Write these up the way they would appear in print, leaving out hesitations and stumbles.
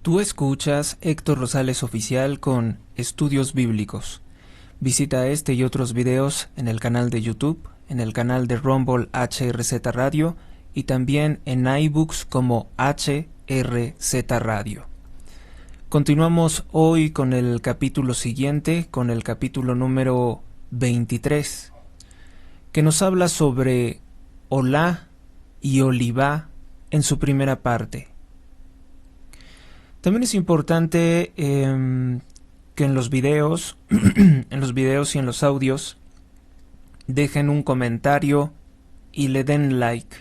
Tú escuchas Héctor Rosales Oficial con Estudios Bíblicos. Visita este y otros videos en el canal de YouTube, en el canal de Rumble HRZ Radio y también en iBooks como HRZ Radio. Continuamos hoy con el capítulo siguiente, con el capítulo número 23, que nos habla sobre Olá y Olivá en su primera parte. También es importante que en los videos, en los videos y en los audios dejen un comentario y le den like.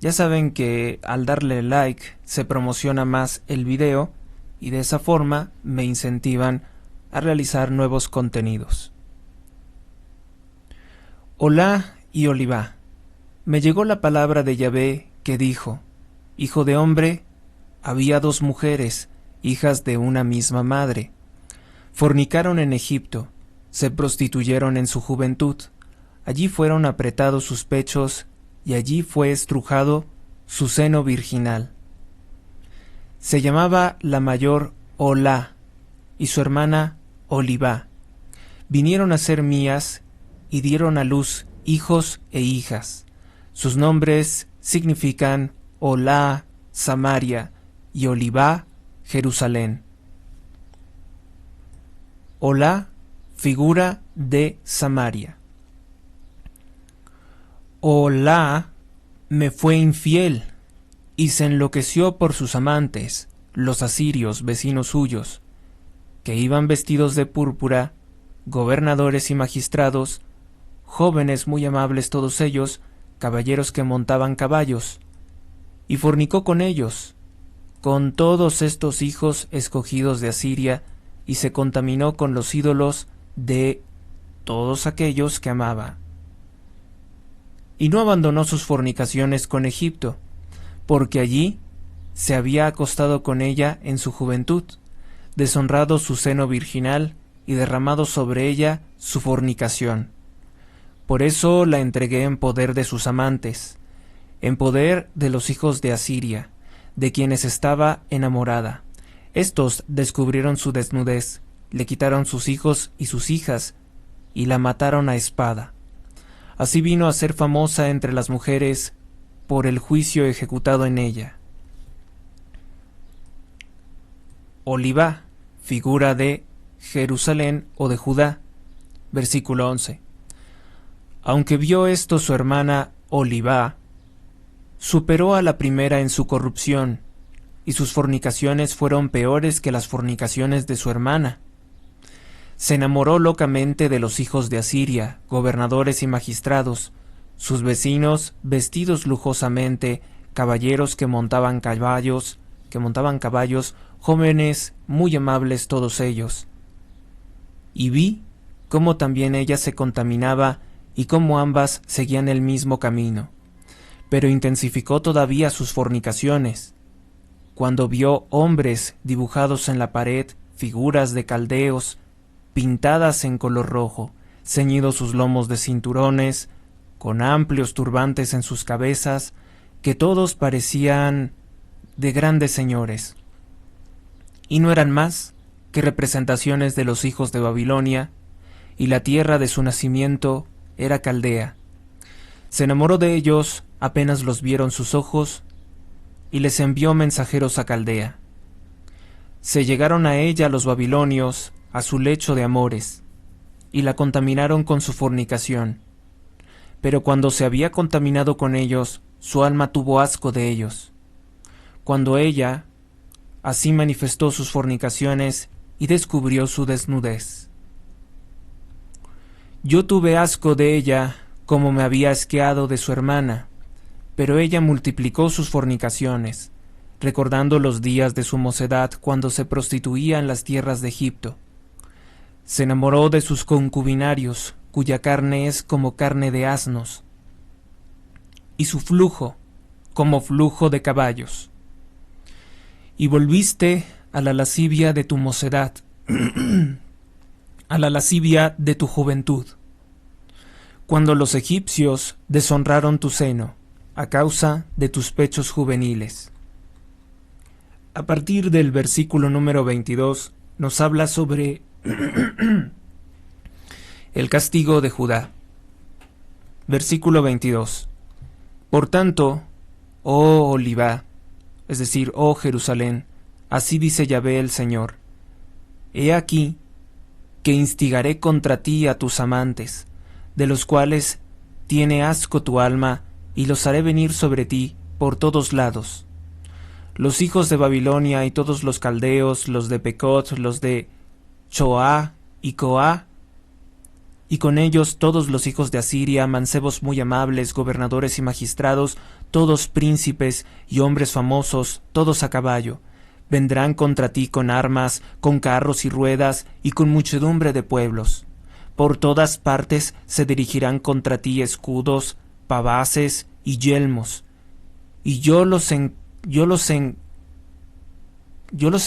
Ya saben que al darle like se promociona más el video y de esa forma me incentivan a realizar nuevos contenidos. Olá y Olivá. Me llegó la palabra de Yahvé que dijo: Hijo de hombre, había dos mujeres, hijas de una misma madre. Fornicaron en Egipto, se prostituyeron en su juventud. Allí fueron apretados sus pechos y allí fue estrujado su seno virginal. Se llamaba la mayor Olá y su hermana Olivá. Vinieron a ser mías y dieron a luz hijos e hijas. Sus nombres significan Olá, Samaria, y Olivá, Jerusalén. Olá, figura de Samaria. Olá me fue infiel y se enloqueció por sus amantes, los asirios, vecinos suyos, que iban vestidos de púrpura, gobernadores y magistrados, jóvenes muy amables todos ellos, caballeros que montaban caballos, y fornicó con ellos, con todos estos hijos escogidos de Asiria, y se contaminó con los ídolos de todos aquellos que amaba. Y no abandonó sus fornicaciones con Egipto, porque allí se había acostado con ella en su juventud, deshonrado su seno virginal y derramado sobre ella su fornicación. Por eso la entregué en poder de sus amantes, en poder de los hijos de Asiria, de quienes estaba enamorada. Estos descubrieron su desnudez, le quitaron sus hijos y sus hijas, y la mataron a espada. Así vino a ser famosa entre las mujeres por el juicio ejecutado en ella. Olivá, figura de Jerusalén o de Judá. Versículo 11. Aunque vio esto su hermana Olivá, superó a la primera en su corrupción, y sus fornicaciones fueron peores que las fornicaciones de su hermana. Se enamoró locamente de los hijos de Asiria, gobernadores y magistrados, sus vecinos vestidos lujosamente, caballeros que montaban caballos, jóvenes muy amables todos ellos. Y vi cómo también ella se contaminaba y cómo ambas seguían el mismo camino. Pero intensificó todavía sus fornicaciones. Cuando vio hombres dibujados en la pared, figuras de caldeos, pintadas en color rojo, ceñidos sus lomos de cinturones, con amplios turbantes en sus cabezas, que todos parecían de grandes señores, y no eran más que representaciones de los hijos de Babilonia, y la tierra de su nacimiento era Caldea. Se enamoró de ellos apenas los vieron sus ojos, y les envió mensajeros a Caldea. Se llegaron a ella los babilonios, a su lecho de amores, y la contaminaron con su fornicación. Pero cuando se había contaminado con ellos, su alma tuvo asco de ellos. Cuando ella así manifestó sus fornicaciones y descubrió su desnudez. Yo tuve asco de ella, como me había asqueado de su hermana, pero ella multiplicó sus fornicaciones, recordando los días de su mocedad cuando se prostituía en las tierras de Egipto. Se enamoró de sus concubinarios, cuya carne es como carne de asnos, y su flujo como flujo de caballos. Y volviste a la lascivia de tu mocedad, a la lascivia de tu juventud, cuando los egipcios deshonraron tu seno, a causa de tus pechos juveniles. A partir del versículo número 22 nos habla sobre el castigo de Judá. Versículo 22. Por tanto, oh Olivá, es decir, oh Jerusalén, así dice Yahvé el Señor: He aquí que instigaré contra ti a tus amantes, de los cuales tiene asco tu alma, y los haré venir sobre ti por todos lados. Los hijos de Babilonia y todos los caldeos, los de Pecot, los de Choá y Coá, y con ellos todos los hijos de Asiria, mancebos muy amables, gobernadores y magistrados, todos príncipes y hombres famosos, todos a caballo, vendrán contra ti con armas, con carros y ruedas, y con muchedumbre de pueblos. Por todas partes se dirigirán contra ti escudos, pavases y yelmos, y yo los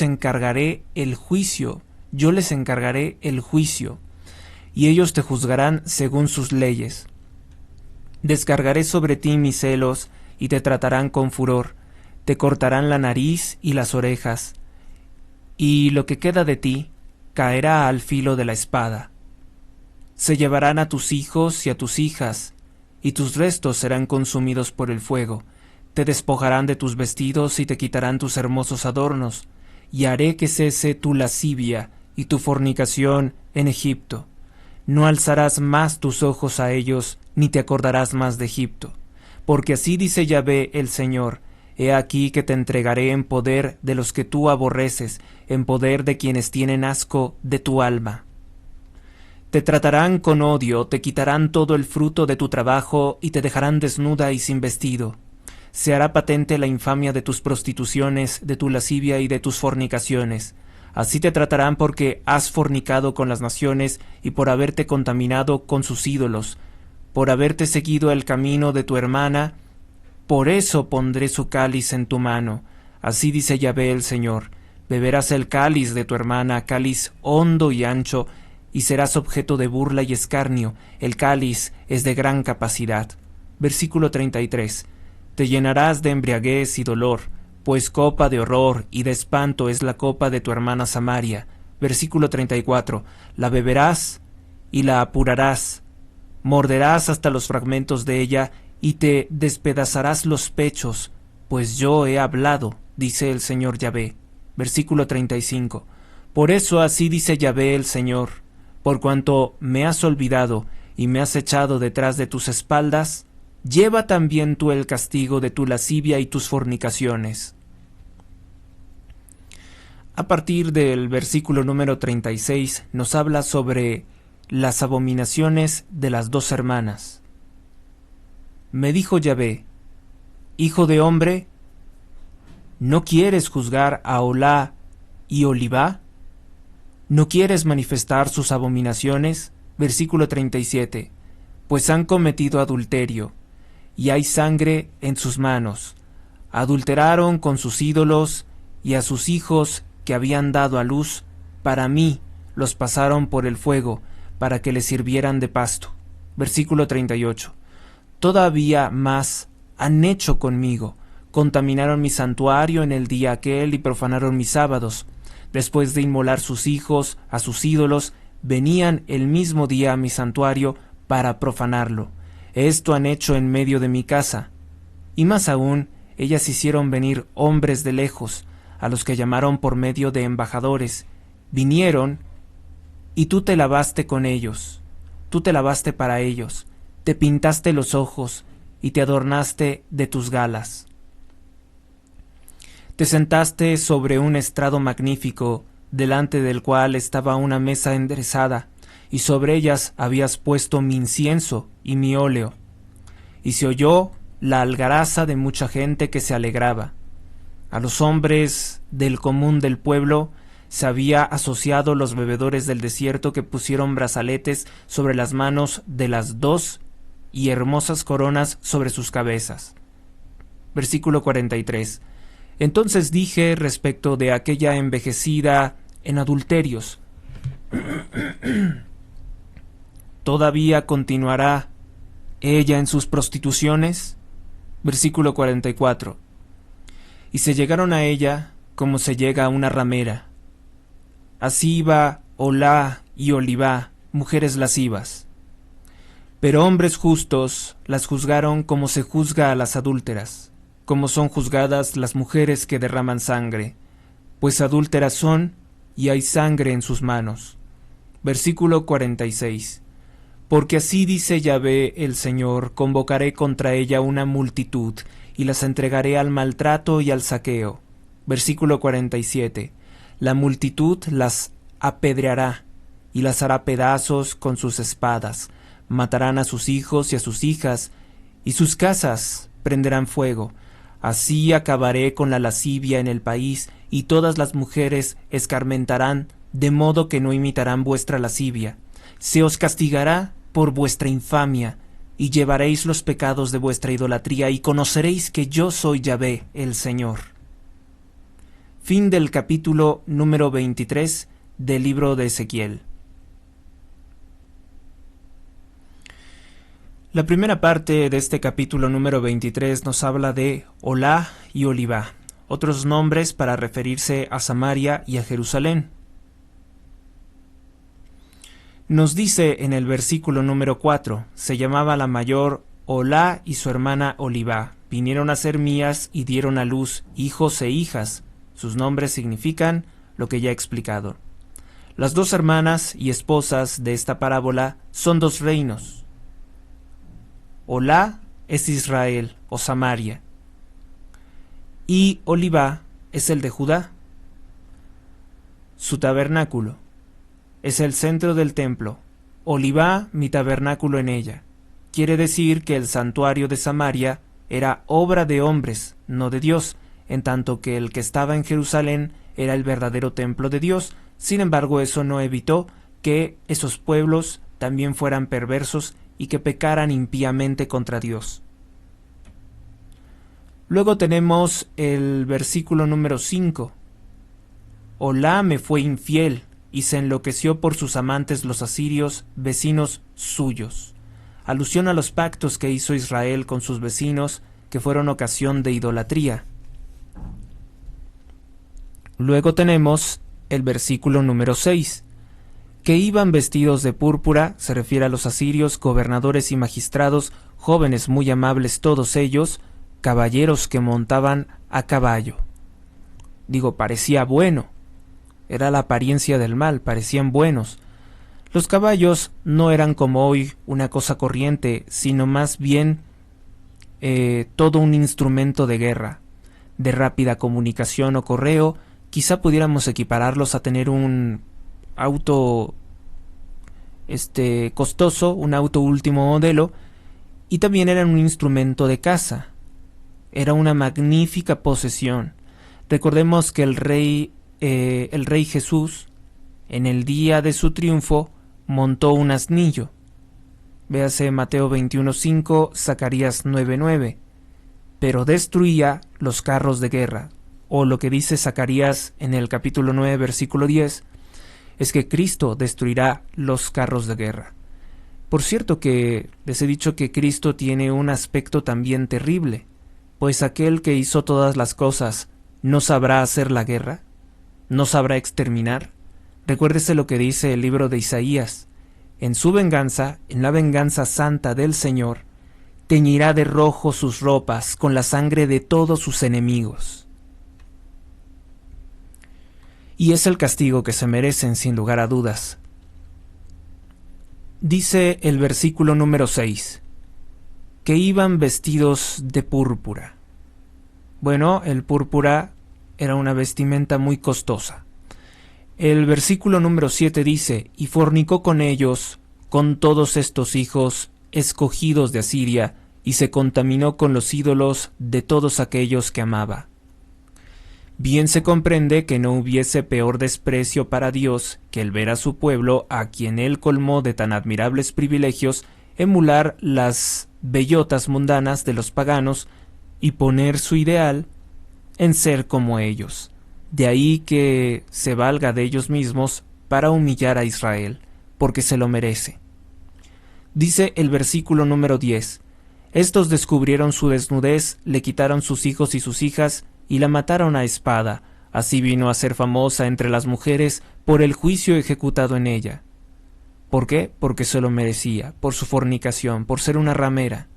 encargaré el juicio, yo les encargaré el juicio, y ellos te juzgarán según sus leyes. Descargaré sobre ti mis celos, y te tratarán con furor, te cortarán la nariz y las orejas, y lo que queda de ti caerá al filo de la espada. Se llevarán a tus hijos y a tus hijas, y tus restos serán consumidos por el fuego. Te despojarán de tus vestidos y te quitarán tus hermosos adornos, y haré que cese tu lascivia y tu fornicación en Egipto. No alzarás más tus ojos a ellos, ni te acordarás más de Egipto. Porque así dice Yahvé el Señor: He aquí que te entregaré en poder de los que tú aborreces, en poder de quienes tienen asco de tu alma. Te tratarán con odio, te quitarán todo el fruto de tu trabajo, y te dejarán desnuda y sin vestido. Se hará patente la infamia de tus prostituciones, de tu lascivia y de tus fornicaciones. Así te tratarán porque has fornicado con las naciones y por haberte contaminado con sus ídolos, por haberte seguido el camino de tu hermana. Por eso pondré su cáliz en tu mano. Así dice Yahvé el Señor: Beberás el cáliz de tu hermana, cáliz hondo y ancho, y serás objeto de burla y escarnio. El cáliz es de gran capacidad. Versículo 33. Te llenarás de embriaguez y dolor, pues copa de horror y de espanto es la copa de tu hermana Samaria. Versículo 34. La beberás y la apurarás, morderás hasta los fragmentos de ella, y te despedazarás los pechos, pues yo he hablado, dice el Señor Yahvé. Versículo 35. Por eso así dice Yahvé el Señor: por cuanto me has olvidado y me has echado detrás de tus espaldas, lleva también tú el castigo de tu lascivia y tus fornicaciones. A partir del versículo número 36 nos habla sobre las abominaciones de las dos hermanas. Me dijo Yahvé: Hijo de hombre, ¿no quieres juzgar a Olá y Olivá? ¿No quieres manifestar sus abominaciones? Versículo 37. Pues han cometido adulterio, y hay sangre en sus manos. Adulteraron con sus ídolos, y a sus hijos que habían dado a luz, para mí los pasaron por el fuego, para que les sirvieran de pasto. Versículo 38. Todavía más han hecho conmigo. Contaminaron mi santuario en el día aquel y profanaron mis sábados. Después de inmolar sus hijos a sus ídolos, venían el mismo día a mi santuario para profanarlo. Esto han hecho en medio de mi casa. Y más aún, ellas hicieron venir hombres de lejos, a los que llamaron por medio de embajadores. Vinieron, y tú te lavaste con ellos. Tú te lavaste para ellos, te pintaste los ojos, y te adornaste de tus galas. Te sentaste sobre un estrado magnífico, delante del cual estaba una mesa enderezada, y sobre ellas habías puesto mi incienso y mi óleo. Y se oyó la algaraza de mucha gente que se alegraba. A los hombres del común del pueblo se había asociado los bebedores del desierto, que pusieron brazaletes sobre las manos de las dos y hermosas coronas sobre sus cabezas. Versículo 43. Entonces dije respecto de aquella envejecida en adulterios: ¿todavía continuará ella en sus prostituciones? Versículo 44. Y se llegaron a ella como se llega a una ramera. Así iba Olá y Olivá, mujeres lascivas. Pero hombres justos las juzgaron como se juzga a las adúlteras, como son juzgadas las mujeres que derraman sangre, pues adúlteras son y hay sangre en sus manos. Versículo 46. Porque así dice Yahvé el Señor, convocaré contra ella una multitud, y las entregaré al maltrato y al saqueo. Versículo 47. La multitud las apedreará, y las hará pedazos con sus espadas, matarán a sus hijos y a sus hijas, y sus casas prenderán fuego. Así acabaré con la lascivia en el país, y todas las mujeres escarmentarán, de modo que no imitarán vuestra lascivia. Se os castigará por vuestra infamia, y llevaréis los pecados de vuestra idolatría, y conoceréis que yo soy Yahvé, el Señor. Fin del capítulo número 23 del libro de Ezequiel. La primera parte de este capítulo número 23 nos habla de Olá y Olivá, otros nombres para referirse a Samaria y a Jerusalén. Nos dice en el versículo número 4, se llamaba la mayor Olá y su hermana Olivá, vinieron a ser mías y dieron a luz hijos e hijas. Sus nombres significan lo que ya he explicado. Las dos hermanas y esposas de esta parábola son dos reinos. Olá es Israel o Samaria, y Olivá es el de Judá. Su tabernáculo es el centro del templo. Olivá, mi tabernáculo en ella. Quiere decir que el santuario de Samaria era obra de hombres, no de Dios, en tanto que el que estaba en Jerusalén era el verdadero templo de Dios. Sin embargo, eso no evitó que esos pueblos también fueran perversos y que pecaran impíamente contra Dios. Luego tenemos el versículo número 5. Olá me fue infiel y se enloqueció por sus amantes los asirios, vecinos suyos. Alusión a los pactos que hizo Israel con sus vecinos, que fueron ocasión de idolatría. Luego tenemos el versículo número 6. Que iban vestidos de púrpura, se refiere a los asirios, gobernadores y magistrados, jóvenes muy amables todos ellos, caballeros que montaban a caballo. Parecía bueno. Era la apariencia del mal, parecían buenos. Los caballos no eran como hoy una cosa corriente, sino más bien todo un instrumento de guerra, de rápida comunicación o correo. Quizá pudiéramos equipararlos a tener un auto costoso, un auto último modelo, y también eran un instrumento de caza. Era una magnífica posesión. Recordemos que el rey Jesús, en el día de su triunfo, montó un asnillo. Véase Mateo 21:5, Zacarías 9:9. Pero destruía los carros de guerra. O lo que dice Zacarías en el capítulo 9, versículo 10, es que Cristo destruirá los carros de guerra. Por cierto que les he dicho que Cristo tiene un aspecto también terrible, pues aquel que hizo todas las cosas, ¿no sabrá hacer la guerra? ¿No sabrá exterminar? Recuérdese lo que dice el libro de Isaías. En su venganza, en la venganza santa del Señor, teñirá de rojo sus ropas con la sangre de todos sus enemigos. Y es el castigo que se merecen sin lugar a dudas. Dice el versículo número 6, que iban vestidos de púrpura. Bueno, el púrpura era una vestimenta muy costosa. El versículo número 7 dice, y fornicó con ellos, con todos estos hijos escogidos de Asiria, y se contaminó con los ídolos de todos aquellos que amaba. Bien se comprende que no hubiese peor desprecio para Dios que el ver a su pueblo, a quien él colmó de tan admirables privilegios, emular las bellotas mundanas de los paganos y poner su ideal en ser como ellos. De ahí que se valga de ellos mismos para humillar a Israel, porque se lo merece. Dice el versículo número 10, estos descubrieron su desnudez, le quitaron sus hijos y sus hijas, y la mataron a espada, Así vino a ser famosa entre las mujeres por el juicio ejecutado en ella. ¿Por qué? Porque se lo merecía, por su fornicación, por ser una ramera.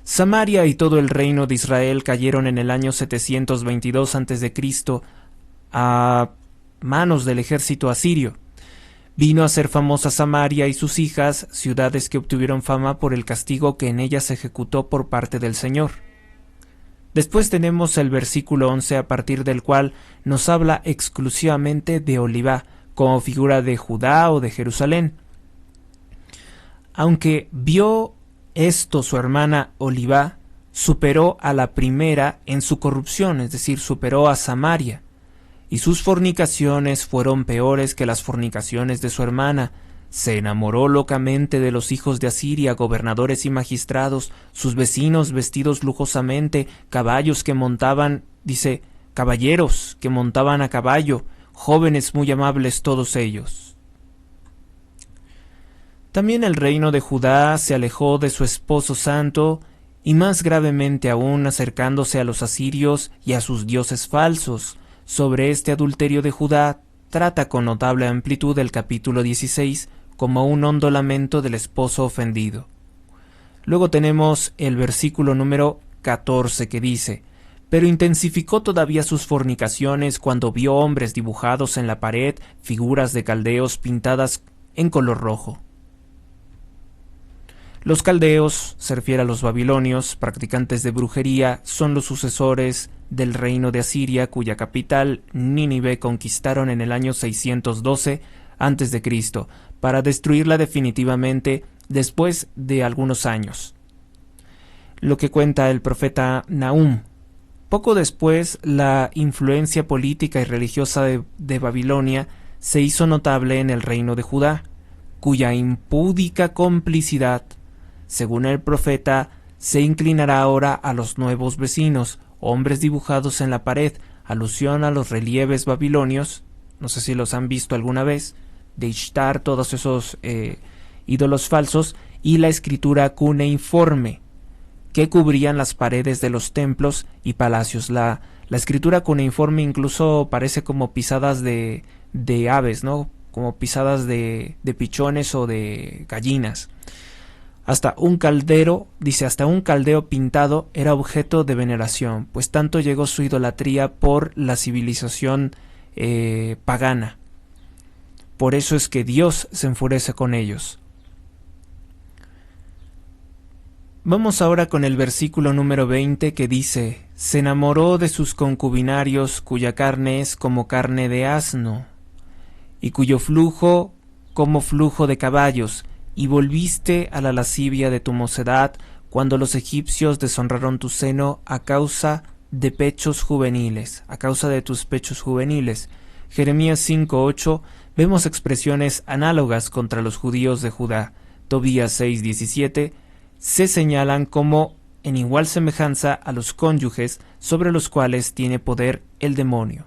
Samaria y todo el reino de Israel cayeron en el año 722 a.C. a manos del ejército asirio. Vino a ser famosa Samaria y sus hijas, ciudades que obtuvieron fama por el castigo que en ellas se ejecutó por parte del Señor. Después tenemos el versículo 11, a partir del cual nos habla exclusivamente de Olivá, como figura de Judá o de Jerusalén. Aunque vio esto su hermana Olivá, superó a la primera en su corrupción, es decir, superó a Samaria, y sus fornicaciones fueron peores que las fornicaciones de su hermana. Se enamoró locamente de los hijos de Asiria, gobernadores y magistrados, sus vecinos vestidos lujosamente, caballos que montaban, dice, caballeros que montaban a caballo, jóvenes muy amables todos ellos. También el reino de Judá se alejó de su esposo santo, y más gravemente aún acercándose a los asirios y a sus dioses falsos. Sobre este adulterio de Judá trata con notable amplitud el capítulo 16, como un hondo lamento del esposo ofendido. Luego tenemos el versículo número 14 que dice: pero intensificó todavía sus fornicaciones cuando vio hombres dibujados en la pared, figuras de caldeos pintadas en color rojo. Los caldeos, se refiere a los babilonios, practicantes de brujería, son los sucesores del reino de Asiria, cuya capital, Nínive, conquistaron en el año 612 a.C., para destruirla definitivamente después de algunos años. Lo que cuenta el profeta Nahum. Poco después, la influencia política y religiosa de Babilonia se hizo notable en el reino de Judá, cuya impúdica complicidad, según el profeta, se inclinará ahora a los nuevos vecinos, hombres dibujados en la pared, alusión a los relieves babilonios, no sé si los han visto alguna vez, de Ishtar, todos esos ídolos falsos, y la escritura cuneiforme, que cubrían las paredes de los templos y palacios. La escritura cuneiforme incluso parece como pisadas de aves, ¿no? Como pisadas de pichones o de gallinas. Hasta un caldero pintado era objeto de veneración, pues tanto llegó su idolatría por la civilización pagana. Por eso es que Dios se enfurece con ellos. Vamos ahora con el versículo número 20 que dice: se enamoró de sus concubinarios, cuya carne es como carne de asno, y cuyo flujo como flujo de caballos, y volviste a la lascivia de tu mocedad, cuando los egipcios deshonraron tu seno a causa de pechos juveniles, a causa de tus pechos juveniles. Jeremías 5:8, vemos expresiones análogas contra los judíos de Judá. Tobías 6:17, se señalan como en igual semejanza a los cónyuges sobre los cuales tiene poder el demonio.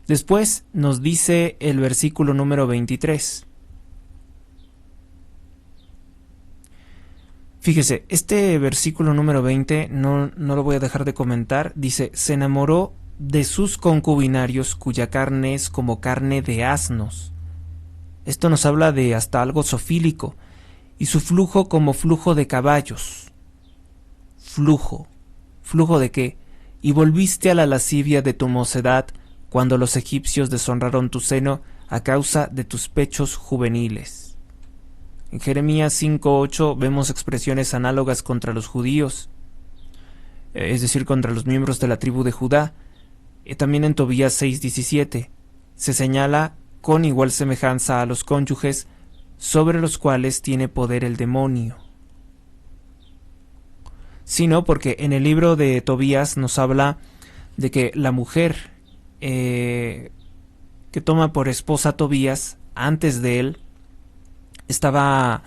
Después nos dice el versículo número 23. Fíjese, este versículo número 20 no lo voy a dejar de comentar. Dice: se enamoró de sus concubinarios, cuya carne es como carne de asnos. Esto nos habla de hasta algo zoofílico. Y su flujo como flujo de caballos. ¿Flujo de qué? Y volviste a la lascivia de tu mocedad, cuando los egipcios deshonraron tu seno a causa de tus pechos juveniles. En Jeremías 5:8 vemos expresiones análogas contra los judíos, es decir, contra los miembros de la tribu de Judá. Y también en Tobías 6:17 se señala con igual semejanza a los cónyuges sobre los cuales tiene poder el demonio. Sino porque en el libro de Tobías nos habla de que la mujer que toma por esposa a Tobías antes de él estaba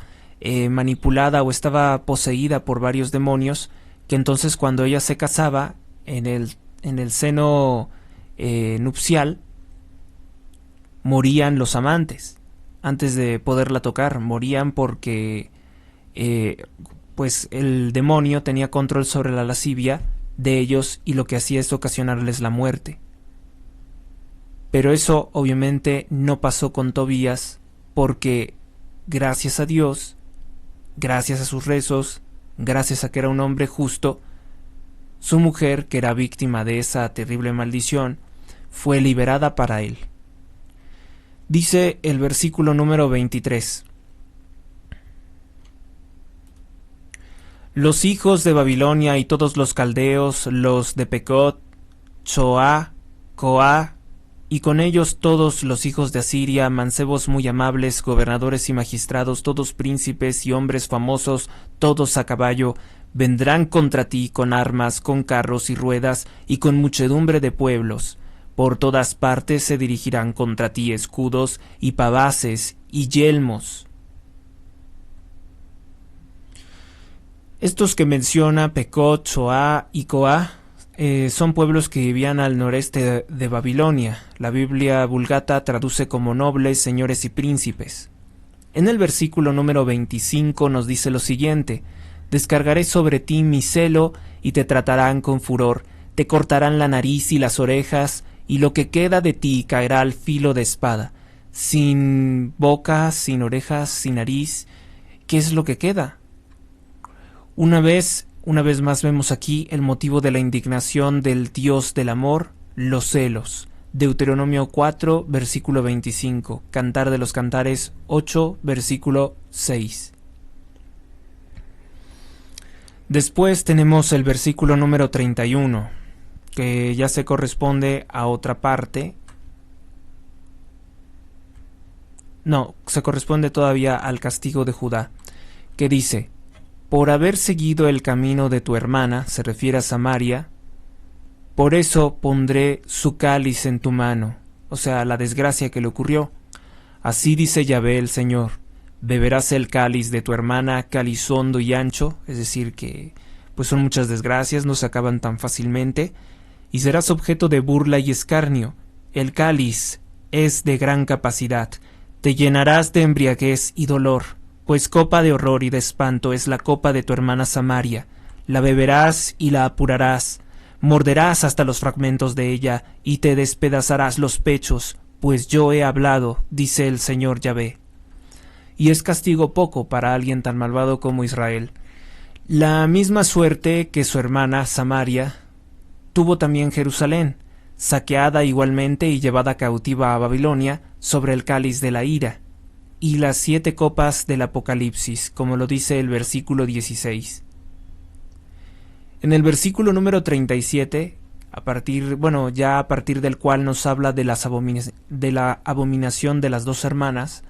manipulada o estaba poseída por varios demonios, que entonces cuando ella se casaba en el seno nupcial, morían los amantes antes de poderla tocar. Morían porque pues el demonio tenía control sobre la lascivia de ellos, y lo que hacía es ocasionarles la muerte. Pero eso obviamente no pasó con Tobías, porque gracias a Dios, gracias a sus rezos, gracias a que era un hombre justo, su mujer, que era víctima de esa terrible maldición, fue liberada para él. Dice el versículo número 23. Los hijos de Babilonia y todos los caldeos, los de Pecot, Choá, Coá, y con ellos todos los hijos de Asiria, mancebos muy amables, gobernadores y magistrados, todos príncipes y hombres famosos, todos a caballo, vendrán contra ti con armas, con carros y ruedas, y con muchedumbre de pueblos. Por todas partes se dirigirán contra ti escudos, y pavases, y yelmos. Estos que menciona, Pecot, Choá y Coá, son pueblos que vivían al noreste de Babilonia. La Biblia Vulgata traduce como nobles, señores y príncipes. En el versículo número 25 nos dice lo siguiente: descargaré sobre ti mi celo y te tratarán con furor, te cortarán la nariz y las orejas, y lo que queda de ti caerá al filo de espada. Sin boca, sin orejas, sin nariz, ¿qué es lo que queda? Una vez más vemos aquí el motivo de la indignación del Dios del amor, los celos. Deuteronomio 4, versículo 25. Cantar de los Cantares 8, versículo 6. Después tenemos el versículo número 31, que ya se corresponde a otra parte. No, se corresponde todavía al castigo de Judá, que dice: por haber seguido el camino de tu hermana, se refiere a Samaria, por eso pondré su cáliz en tu mano, o sea, la desgracia que le ocurrió. Así dice Yahvé el Señor: beberás el cáliz de tu hermana, cáliz hondo y ancho, es decir que pues son muchas desgracias, no se acaban tan fácilmente, y serás objeto de burla y escarnio. El cáliz es de gran capacidad, te llenarás de embriaguez y dolor, pues copa de horror y de espanto es la copa de tu hermana Samaria. La beberás y la apurarás, morderás hasta los fragmentos de ella, y te despedazarás los pechos, pues yo he hablado, dice el Señor Yahvé. Y es castigo poco para alguien tan malvado como Israel. La misma suerte que su hermana Samaria tuvo también Jerusalén, saqueada igualmente y llevada cautiva a Babilonia sobre el cáliz de la ira, y las 7 copas del Apocalipsis, como lo dice el versículo 16. En el versículo número 37, a partir del cual nos habla de la abominación de las 2 hermanas,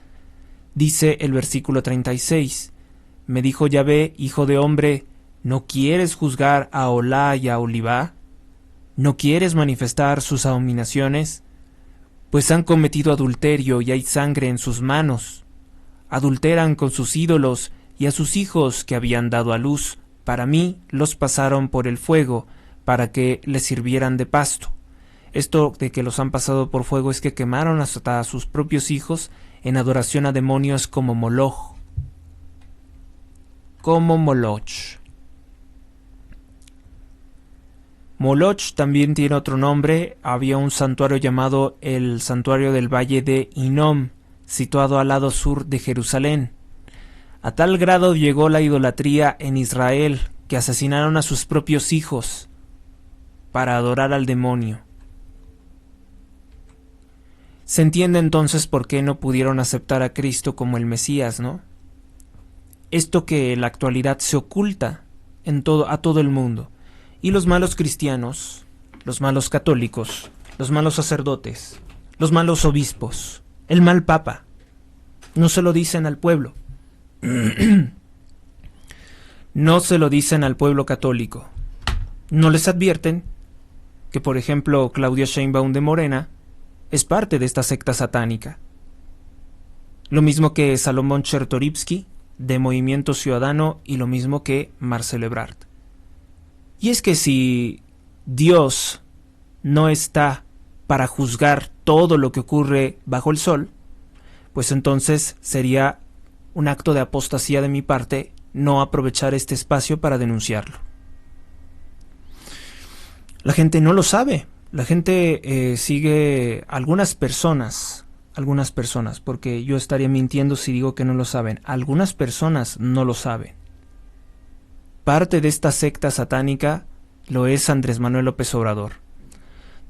dice el versículo 36, me dijo Yahvé, hijo de hombre, ¿no quieres juzgar a Olá y a Olivá? ¿No quieres manifestar sus abominaciones? Pues han cometido adulterio y hay sangre en sus manos. Adulteran con sus ídolos, y a sus hijos que habían dado a luz, para mí los pasaron por el fuego, para que les sirvieran de pasto. Esto de que los han pasado por fuego es que quemaron hasta a sus propios hijos en adoración a demonios como Moloch. Como Moloch. Moloch también tiene otro nombre. Había un santuario llamado el Santuario del Valle de Hinnom, situado al lado sur de Jerusalén. A tal grado llegó la idolatría en Israel que asesinaron a sus propios hijos para adorar al demonio. Se entiende entonces por qué no pudieron aceptar a Cristo como el Mesías, ¿no? Esto que en la actualidad se oculta a todo el mundo. Y los malos cristianos, los malos católicos, los malos sacerdotes, los malos obispos, el mal papa, no se lo dicen al pueblo. No se lo dicen al pueblo católico. No les advierten que, por ejemplo, Claudia Sheinbaum de Morena es parte de esta secta satánica. Lo mismo que Salomón Chertorivsky de Movimiento Ciudadano y lo mismo que Marcelo Ebrard. Y es que si Dios no está para juzgar todo lo que ocurre bajo el sol, pues entonces sería un acto de apostasía de mi parte no aprovechar este espacio para denunciarlo. La gente no lo sabe, La gente sigue algunas personas, porque yo estaría mintiendo si digo que no lo saben. Algunas personas no lo saben. Parte de esta secta satánica lo es Andrés Manuel López Obrador.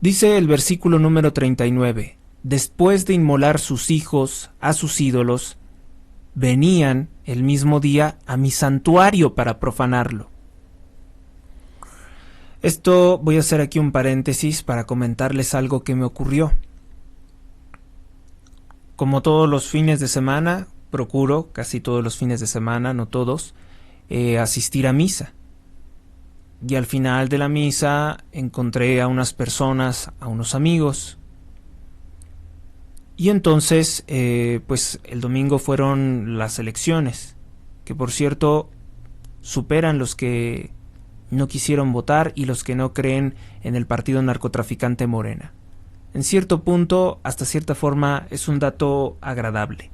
Dice el versículo número 39, después de inmolar sus hijos a sus ídolos, venían el mismo día a mi santuario para profanarlo. Esto voy a hacer aquí un paréntesis para comentarles algo que me ocurrió. Como todos los fines de semana, procuro, casi todos los fines de semana, no todos, asistir a misa. Y al final de la misa encontré a unas personas, a unos amigos. Y entonces, pues el domingo fueron las elecciones, que por cierto superan los que no quisieron votar y los que no creen en el partido narcotraficante Morena. En cierto punto, hasta cierta forma, es un dato agradable.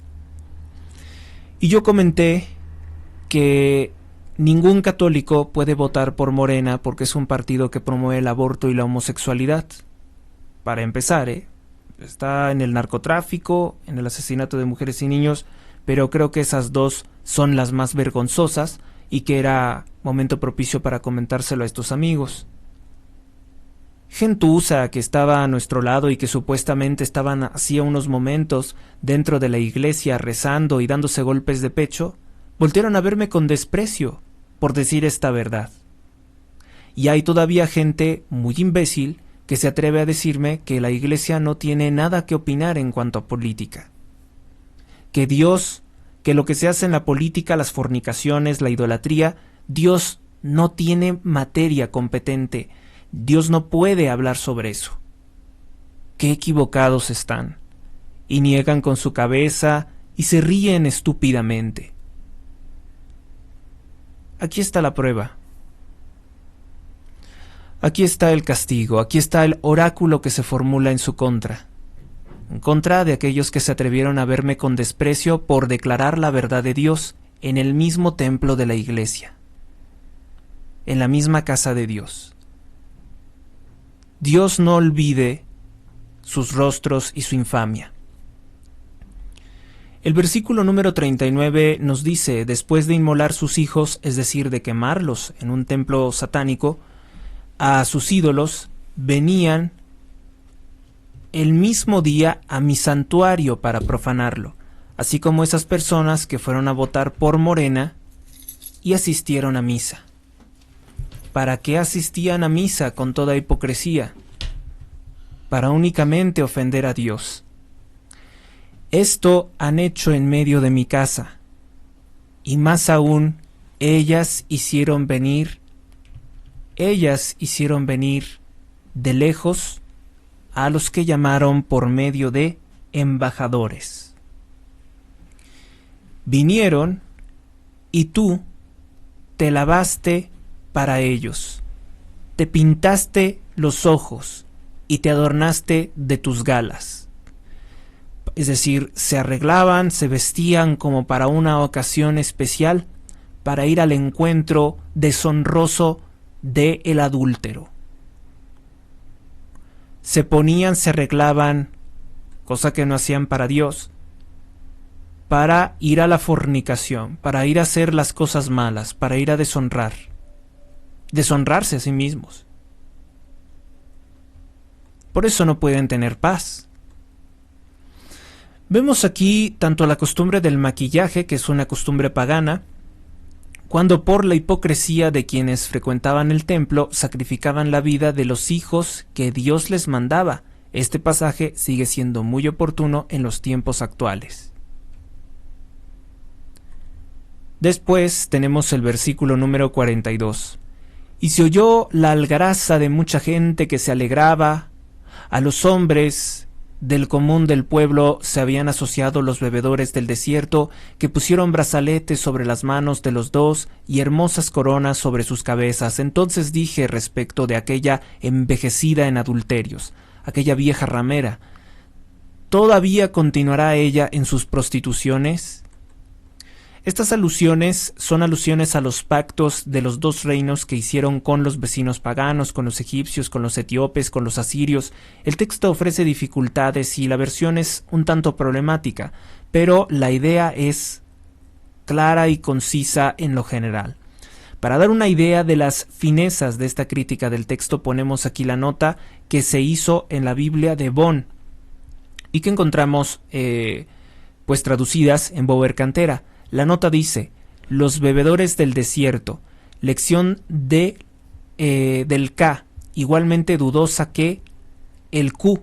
Y yo comenté que ningún católico puede votar por Morena porque es un partido que promueve el aborto y la homosexualidad. Para empezar, está en el narcotráfico, en el asesinato de mujeres y niños, pero creo que esas dos son las más vergonzosas y que era momento propicio para comentárselo a estos amigos. Gentuza que estaba a nuestro lado y que supuestamente estaban hacía unos momentos dentro de la iglesia rezando y dándose golpes de pecho, voltearon a verme con desprecio por decir esta verdad. Y hay todavía gente muy imbécil que se atreve a decirme que la iglesia no tiene nada que opinar en cuanto a política. Que Dios, que lo que se hace en la política, las fornicaciones, la idolatría, Dios no tiene materia competente. Dios no puede hablar sobre eso. Qué equivocados están. Y niegan con su cabeza y se ríen estúpidamente. Aquí está la prueba. Aquí está el castigo, aquí está el oráculo que se formula en su contra. En contra de aquellos que se atrevieron a verme con desprecio por declarar la verdad de Dios en el mismo templo de la iglesia, en la misma casa de Dios. Dios no olvide sus rostros y su infamia. El versículo número 39 nos dice, después de inmolar sus hijos, es decir, de quemarlos en un templo satánico, a sus ídolos, venían el mismo día a mi santuario para profanarlo, así como esas personas que fueron a votar por Morena y asistieron a misa. ¿Para qué asistían a misa con toda hipocresía? Para únicamente ofender a Dios. Esto han hecho en medio de mi casa, y más aún, ellas hicieron venir de lejos a los que llamaron por medio de embajadores. Vinieron y tú te lavaste para ellos, te pintaste los ojos y te adornaste de tus galas. Es decir, se arreglaban, se vestían como para una ocasión especial para ir al encuentro deshonroso de el adúltero. Se ponían, se arreglaban, cosa que no hacían para Dios, para ir a la fornicación, para ir a hacer las cosas malas, para ir a deshonrarse a sí mismos. Por eso no pueden tener paz. Vemos aquí tanto la costumbre del maquillaje, que es una costumbre pagana, cuando por la hipocresía de quienes frecuentaban el templo sacrificaban la vida de los hijos que Dios les mandaba. Este pasaje sigue siendo muy oportuno en los tiempos actuales. Después tenemos el versículo número 42. Y se oyó la algaraza de mucha gente que se alegraba. A los hombres del común del pueblo se habían asociado los bebedores del desierto, que pusieron brazaletes sobre las manos de los dos y hermosas coronas sobre sus cabezas. Entonces dije respecto de aquella envejecida en adulterios, aquella vieja ramera, ¿todavía continuará ella en sus prostituciones? Estas alusiones son alusiones a los pactos de los dos reinos que hicieron con los vecinos paganos, con los egipcios, con los etíopes, con los asirios. El texto ofrece dificultades y la versión es un tanto problemática, pero la idea es clara y concisa en lo general. Para dar una idea de las finezas de esta crítica del texto, ponemos aquí la nota que se hizo en la Biblia de Bonn y que encontramos pues traducidas en Bober Cantera. La nota dice: los bebedores del desierto, lección del K, igualmente dudosa que el Q.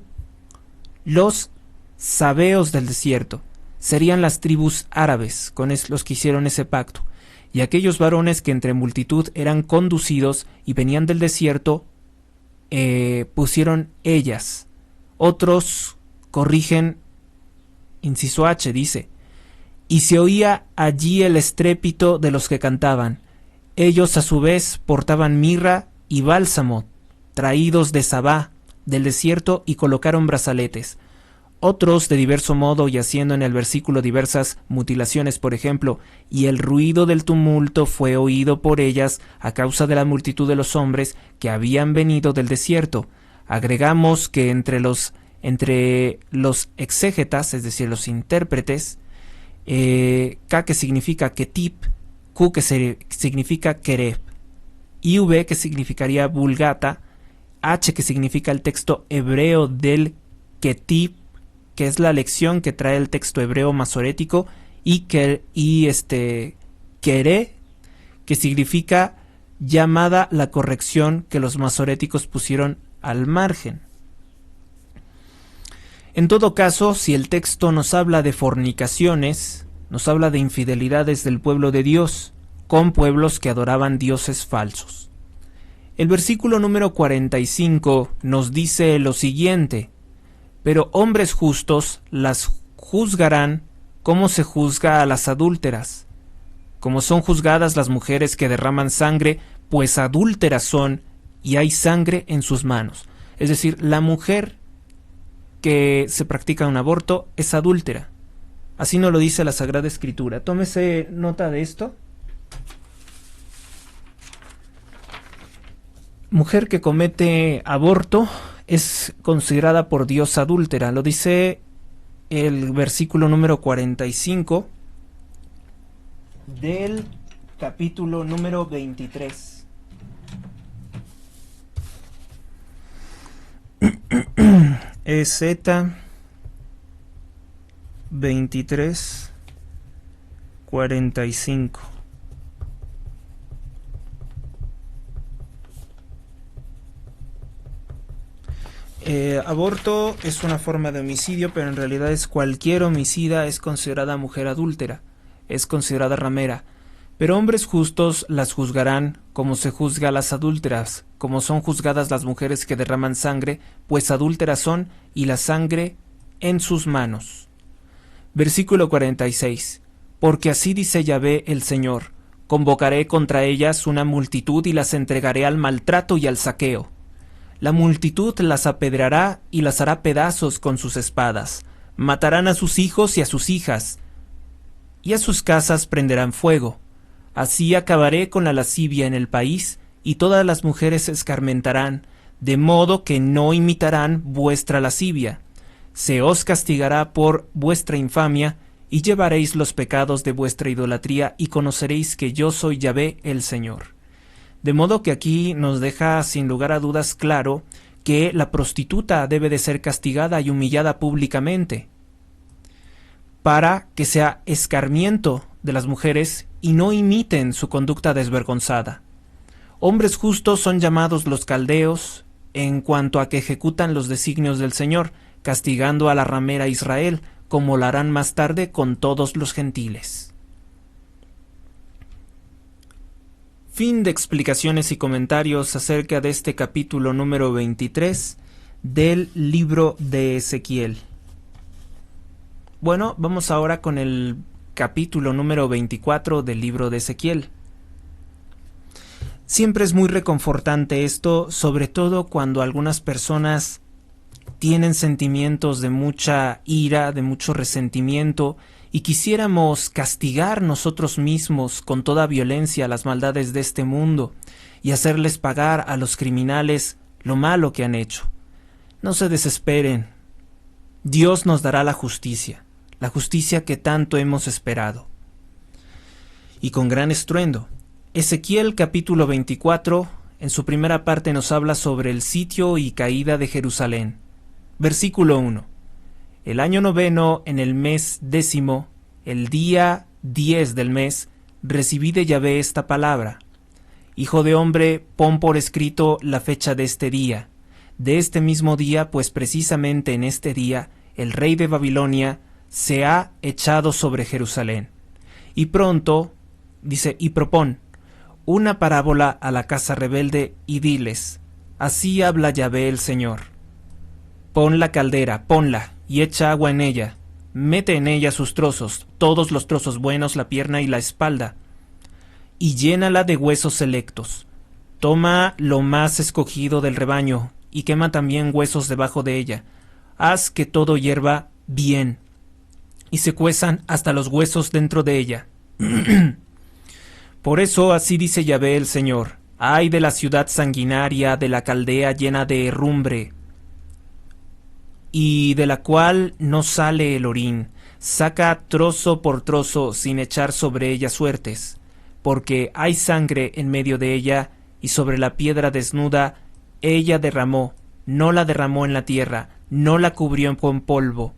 Los sabeos del desierto serían las tribus árabes, con los que hicieron ese pacto, y aquellos varones que entre multitud eran conducidos y venían del desierto, pusieron ellas. Otros corrigen, inciso H, dice: y se oía allí el estrépito de los que cantaban. Ellos a su vez portaban mirra y bálsamo, traídos de Sabá, del desierto, y colocaron brazaletes. Otros de diverso modo, y haciendo en el versículo diversas mutilaciones, por ejemplo, y el ruido del tumulto fue oído por ellas a causa de la multitud de los hombres que habían venido del desierto. Agregamos que entre los exégetas, es decir, los intérpretes, K, que significa Ketip, Q, que significa Kereb, y V, que significaría Vulgata, H, que significa el texto hebreo del Ketip, que es la lección que trae el texto hebreo masorético, y Kere, que significa llamada la corrección que los masoréticos pusieron al margen. En todo caso, si el texto nos habla de fornicaciones, nos habla de infidelidades del pueblo de Dios con pueblos que adoraban dioses falsos. El versículo número 45 nos dice lo siguiente: pero hombres justos las juzgarán como se juzga a las adúlteras, como son juzgadas las mujeres que derraman sangre, pues adúlteras son y hay sangre en sus manos. Es decir, la mujer que se practica un aborto es adúltera. Así nos lo dice la Sagrada Escritura. Tómese nota de esto. Mujer que comete aborto es considerada por Dios adúltera. Lo dice el versículo número 45 del capítulo número 23. EZ 23 45. Aborto es una forma de homicidio, pero en realidad es cualquier homicida es considerada mujer adúltera, es considerada ramera. Pero hombres justos las juzgarán como se juzga a las adúlteras, como son juzgadas las mujeres que derraman sangre, pues adúlteras son y la sangre en sus manos. Versículo 46. Porque así dice Yahvé el Señor: convocaré contra ellas una multitud y las entregaré al maltrato y al saqueo. La multitud las apedrará y las hará pedazos con sus espadas. Matarán a sus hijos y a sus hijas, y a sus casas prenderán fuego. Así acabaré con la lascivia en el país, y todas las mujeres se escarmentarán, de modo que no imitarán vuestra lascivia. Se os castigará por vuestra infamia, y llevaréis los pecados de vuestra idolatría, y conoceréis que yo soy Yahvé el Señor. De modo que aquí nos deja sin lugar a dudas claro que la prostituta debe de ser castigada y humillada públicamente, para que sea escarmiento de las mujeres y no imiten su conducta desvergonzada. Hombres justos son llamados los caldeos en cuanto a que ejecutan los designios del Señor, castigando a la ramera Israel, como lo harán más tarde con todos los gentiles. Fin de explicaciones y comentarios acerca de este capítulo número 23 del libro de Ezequiel. Bueno, vamos ahora con el capítulo número 24 del libro de Ezequiel. Siempre es muy reconfortante esto, sobre todo cuando algunas personas tienen sentimientos de mucha ira, de mucho resentimiento, y quisiéramos castigar nosotros mismos con toda violencia las maldades de este mundo y hacerles pagar a los criminales lo malo que han hecho. No se desesperen. Dios nos dará la justicia que tanto hemos esperado. Y con gran estruendo. Ezequiel capítulo 24, en su primera parte nos habla sobre el sitio y caída de Jerusalén. Versículo 1. El año 9, en el mes 10, el día 10 del mes, recibí de Yahvé esta palabra. Hijo de hombre, pon por escrito la fecha de este día. De este mismo día, pues precisamente en este día, el rey de Babilonia se ha echado sobre Jerusalén. Y pronto, dice, y propón una parábola a la casa rebelde y diles, así habla Yahvé el Señor. Pon la caldera, ponla, y echa agua en ella. Mete en ella sus trozos, todos los trozos buenos, la pierna y la espalda, y llénala de huesos selectos. Toma lo más escogido del rebaño, y quema también huesos debajo de ella. Haz que todo hierva bien, y se cuezan hasta los huesos dentro de ella. Por eso así dice Yahvé el Señor, ay de la ciudad sanguinaria, de la caldea llena de herrumbre, y de la cual no sale el orín, saca trozo por trozo sin echar sobre ella suertes, porque hay sangre en medio de ella, y sobre la piedra desnuda ella derramó, no la derramó en la tierra, no la cubrió con polvo,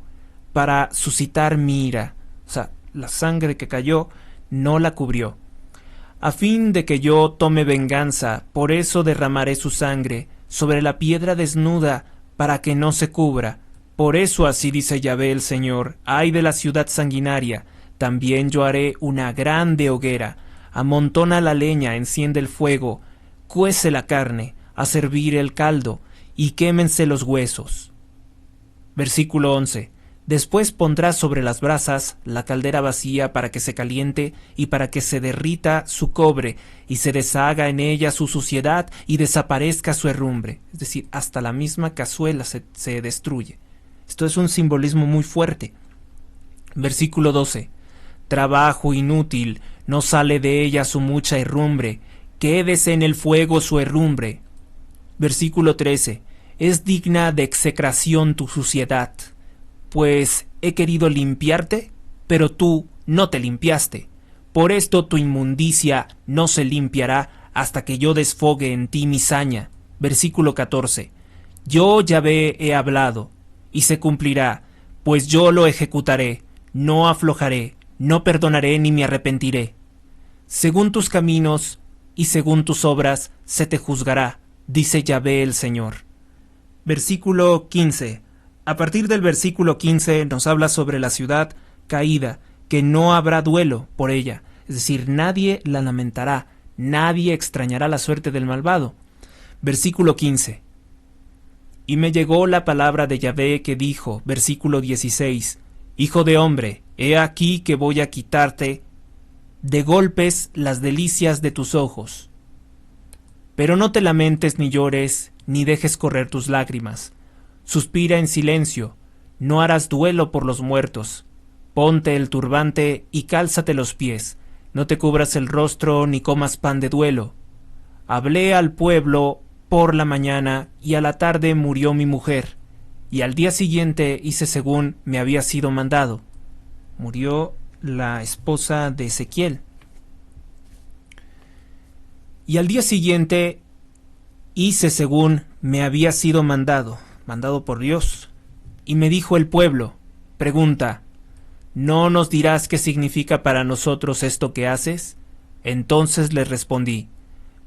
para suscitar mi ira. O sea, la sangre que cayó no la cubrió. A fin de que yo tome venganza, por eso derramaré su sangre sobre la piedra desnuda, para que no se cubra. Por eso así dice Yahvé el Señor, ay de la ciudad sanguinaria, también yo haré una grande hoguera, amontona la leña, enciende el fuego, cuece la carne, a servir el caldo, y quémense los huesos. Versículo 11. Después pondrá sobre las brasas la caldera vacía para que se caliente y para que se derrita su cobre y se deshaga en ella su suciedad y desaparezca su herrumbre. Es decir, hasta la misma cazuela se destruye. Esto es un simbolismo muy fuerte. Versículo 12. Trabajo inútil, no sale de ella su mucha herrumbre, quédese en el fuego su herrumbre. Versículo 13. Es digna de execración tu suciedad, pues he querido limpiarte, pero tú no te limpiaste. Por esto tu inmundicia no se limpiará hasta que yo desfogue en ti mi saña. Versículo 14. Yo Yahvé he hablado, y se cumplirá, pues yo lo ejecutaré, no aflojaré, no perdonaré ni me arrepentiré. Según tus caminos y según tus obras se te juzgará, dice Yahvé el Señor. Versículo 15. A partir del versículo 15 nos habla sobre la ciudad caída, que no habrá duelo por ella, es decir, nadie la lamentará, nadie extrañará la suerte del malvado. Versículo 15. Y me llegó la palabra de Yahvé que dijo, versículo 16, Hijo de hombre, he aquí que voy a quitarte de golpes las delicias de tus ojos. Pero no te lamentes ni llores, ni dejes correr tus lágrimas. Suspira en silencio, no harás duelo por los muertos. Ponte el turbante y cálzate los pies, no te cubras el rostro ni comas pan de duelo. Hablé al pueblo por la mañana y a la tarde murió mi mujer, y al día siguiente hice según me había sido mandado. Murió la esposa de Ezequiel. Y al día siguiente hice según me había sido mandado por Dios. Y me dijo el pueblo, pregunta, ¿no nos dirás qué significa para nosotros esto que haces? Entonces les respondí,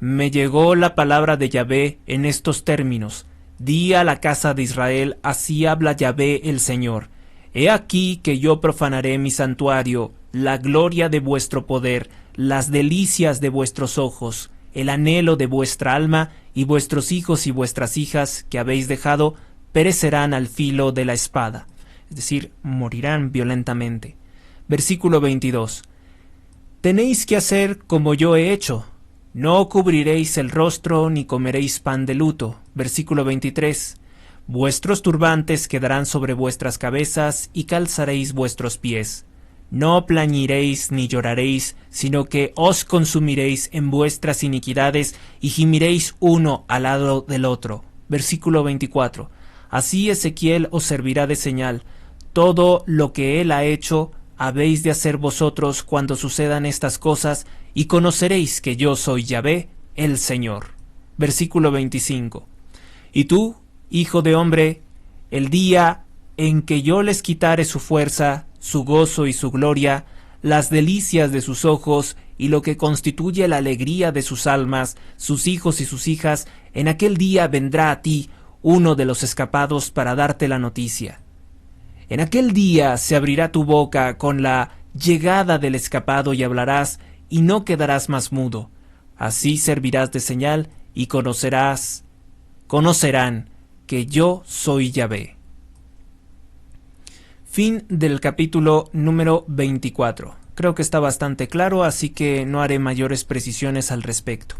me llegó la palabra de Yahvé en estos términos, di a la casa de Israel, así habla Yahvé el Señor, he aquí que yo profanaré mi santuario, la gloria de vuestro poder, las delicias de vuestros ojos, el anhelo de vuestra alma, y vuestros hijos y vuestras hijas que habéis dejado perecerán al filo de la espada, es decir, morirán violentamente. Versículo 22. Tenéis que hacer como yo he hecho, no cubriréis el rostro ni comeréis pan de luto. Versículo 23. Vuestros turbantes quedarán sobre vuestras cabezas y calzaréis vuestros pies. No plañiréis ni lloraréis, sino que os consumiréis en vuestras iniquidades y gimiréis uno al lado del otro. Versículo 24. Así Ezequiel os servirá de señal. Todo lo que él ha hecho habéis de hacer vosotros cuando sucedan estas cosas, y conoceréis que yo soy Yahvé, el Señor. Versículo 25. Y tú, hijo de hombre, el día en que yo les quitare su fuerza, su gozo y su gloria, las delicias de sus ojos y lo que constituye la alegría de sus almas, sus hijos y sus hijas, en aquel día vendrá a ti uno de los escapados para darte la noticia. En aquel día se abrirá tu boca con la llegada del escapado y hablarás, y no quedarás más mudo. Así servirás de señal y conocerán que yo soy Yahvé. Fin del capítulo número 24. Creo que está bastante claro, así que no haré mayores precisiones al respecto.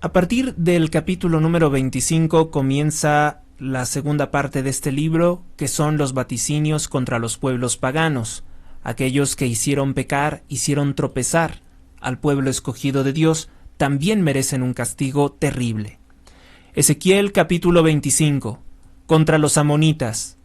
A partir del capítulo número 25 comienza la segunda parte de este libro, que son los vaticinios contra los pueblos paganos, aquellos que hicieron pecar, hicieron tropezar al pueblo escogido de Dios, también merecen un castigo terrible. Ezequiel capítulo 25. Contra los amonitas.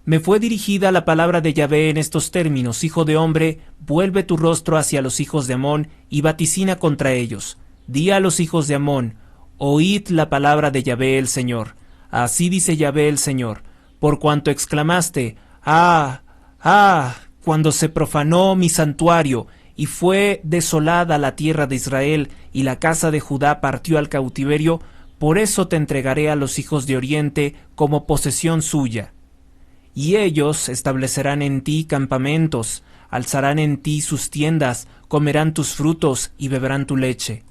Me fue dirigida la palabra de Yahvé en estos términos: Hijo de hombre, vuelve tu rostro hacia los hijos de Amón y vaticina contra ellos. Di a los hijos de Amón: oíd la palabra de Yahvé el Señor. Así dice Yahvé el Señor: por cuanto exclamaste, ¡ah! ¡ah! Cuando se profanó mi santuario, y fue desolada la tierra de Israel, y la casa de Judá partió al cautiverio, por eso te entregaré a los hijos de Oriente como posesión suya. Y ellos establecerán en ti campamentos, alzarán en ti sus tiendas, comerán tus frutos y beberán tu leche.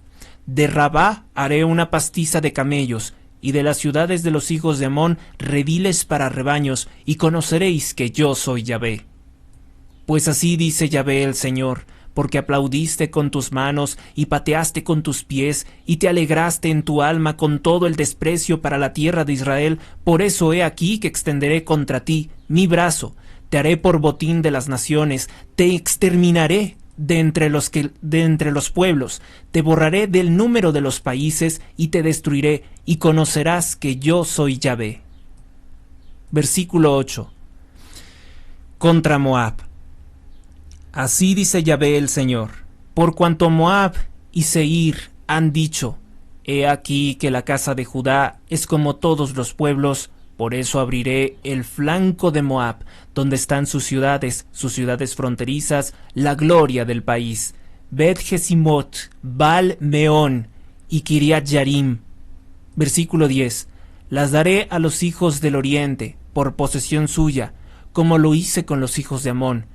De Rabá haré una pastiza de camellos, y de las ciudades de los hijos de Amón rediles para rebaños, y conoceréis que yo soy Yahvé. Pues así dice Yahvé el Señor: porque aplaudiste con tus manos y pateaste con tus pies y te alegraste en tu alma con todo el desprecio para la tierra de Israel, por eso he aquí que extenderé contra ti mi brazo, te haré por botín de las naciones, te exterminaré de entre los pueblos, te borraré del número de los países y te destruiré, y conocerás que yo soy Yahvé. Versículo 8. Contra Moab. Así dice Yahvé el Señor: por cuanto Moab y Seir han dicho, he aquí que la casa de Judá es como todos los pueblos, por eso abriré el flanco de Moab, donde están sus ciudades fronterizas, la gloria del país, Bet-Jesimot, Baal-Meón y Kiriat-Yarim. Versículo 10. Las daré a los hijos del oriente, por posesión suya, como lo hice con los hijos de Amón,